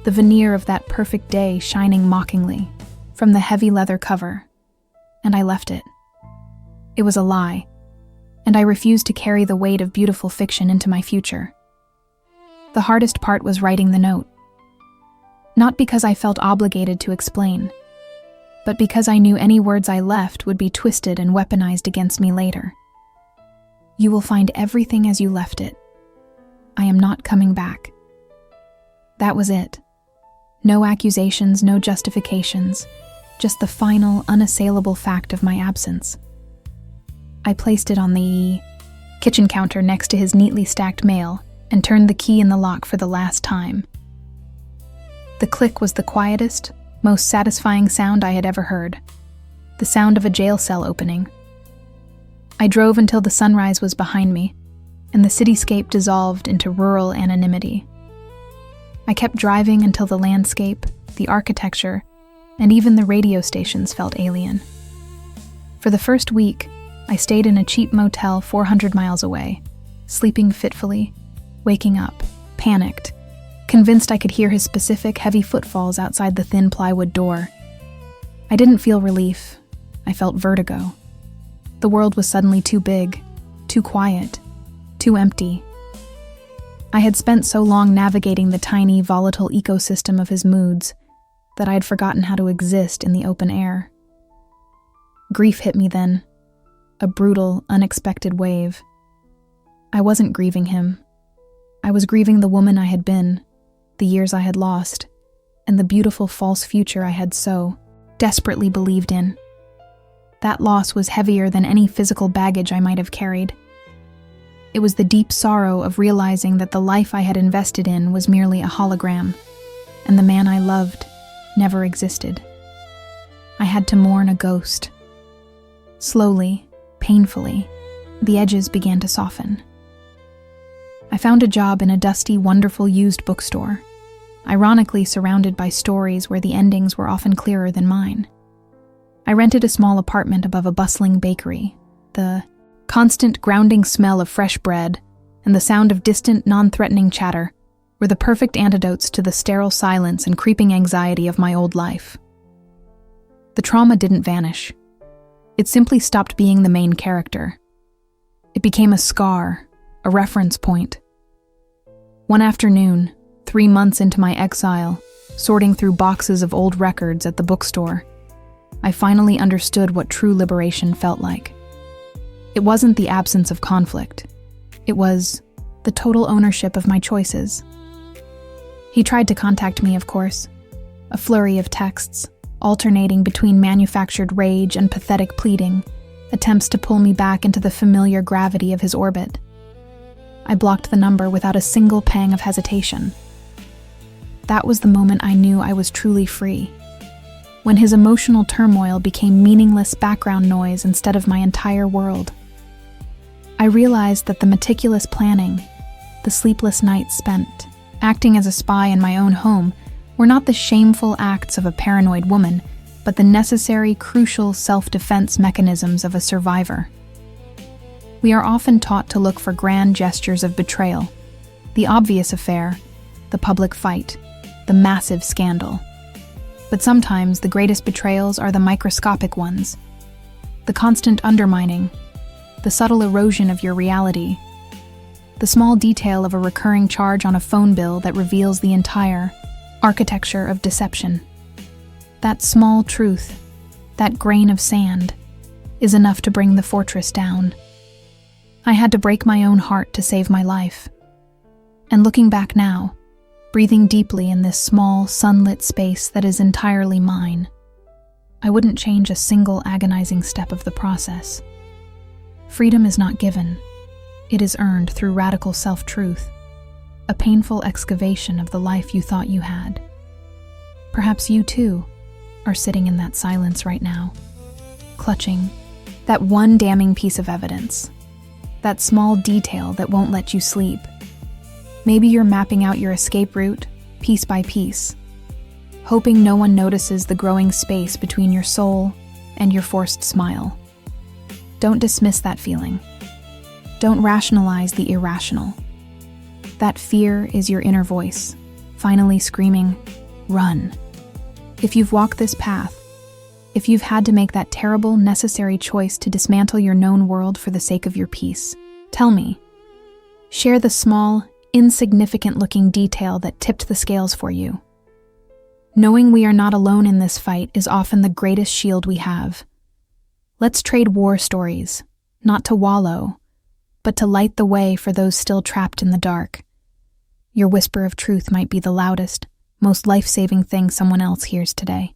the veneer of that perfect day shining mockingly from the heavy leather cover, and I left it. It was a lie, and I refused to carry the weight of beautiful fiction into my future. The hardest part was writing the note. Not because I felt obligated to explain, but because I knew any words I left would be twisted and weaponized against me later. You will find everything as you left it. I am not coming back. That was it. No accusations, no justifications, just the final, unassailable fact of my absence. I placed it on the kitchen counter next to his neatly stacked mail and turned the key in the lock for the last time. The click was the quietest, most satisfying sound I had ever heard. The sound of a jail cell opening. I drove until the sunrise was behind me, and the cityscape dissolved into rural anonymity. I kept driving until the landscape, the architecture, and even the radio stations felt alien. For the first week, I stayed in a cheap motel 400 miles away, sleeping fitfully, waking up, panicked, convinced I could hear his specific heavy footfalls outside the thin plywood door. I didn't feel relief. I felt vertigo. The world was suddenly too big, too quiet, too empty. I had spent so long navigating the tiny, volatile ecosystem of his moods that I had forgotten how to exist in the open air. Grief hit me then, a brutal, unexpected wave. I wasn't grieving him. I was grieving the woman I had been, the years I had lost, and the beautiful false future I had so desperately believed in. That loss was heavier than any physical baggage I might have carried. It was the deep sorrow of realizing that the life I had invested in was merely a hologram, and the man I loved never existed. I had to mourn a ghost. Slowly, painfully, the edges began to soften. I found a job in a dusty, wonderful used bookstore, ironically surrounded by stories where the endings were often clearer than mine. I rented a small apartment above a bustling bakery. The constant grounding smell of fresh bread and the sound of distant, non-threatening chatter were the perfect antidotes to the sterile silence and creeping anxiety of my old life. The trauma didn't vanish. It simply stopped being the main character. It became a scar, a reference point. One afternoon, 3 months into my exile, sorting through boxes of old records at the bookstore, I finally understood what true liberation felt like. It wasn't the absence of conflict. It was the total ownership of my choices. He tried to contact me, of course, a flurry of texts, alternating between manufactured rage and pathetic pleading, attempts to pull me back into the familiar gravity of his orbit. I blocked the number without a single pang of hesitation. That was the moment I knew I was truly free, when his emotional turmoil became meaningless background noise instead of my entire world. I realized that the meticulous planning, the sleepless nights spent, acting as a spy in my own home, were not the shameful acts of a paranoid woman, but the necessary, crucial self-defense mechanisms of a survivor. We are often taught to look for grand gestures of betrayal, the obvious affair, the public fight, the massive scandal. But sometimes the greatest betrayals are the microscopic ones, the constant undermining, the subtle erosion of your reality. The small detail of a recurring charge on a phone bill that reveals the entire architecture of deception. That small truth, that grain of sand, is enough to bring the fortress down. I had to break my own heart to save my life. And looking back now, breathing deeply in this small, sunlit space that is entirely mine, I wouldn't change a single agonizing step of the process. Freedom is not given. It is earned through radical self-truth, a painful excavation of the life you thought you had. Perhaps you, too, are sitting in that silence right now, clutching that one damning piece of evidence, that small detail that won't let you sleep. Maybe you're mapping out your escape route, piece by piece, hoping no one notices the growing space between your soul and your forced smile. Don't dismiss that feeling. Don't rationalize the irrational. That fear is your inner voice, finally screaming, "Run." If you've walked this path, if you've had to make that terrible, necessary choice to dismantle your known world for the sake of your peace, tell me. Share the small, insignificant-looking detail that tipped the scales for you. Knowing we are not alone in this fight is often the greatest shield we have. Let's trade war stories, not to wallow, but to light the way for those still trapped in the dark. Your whisper of truth might be the loudest, most life-saving thing someone else hears today.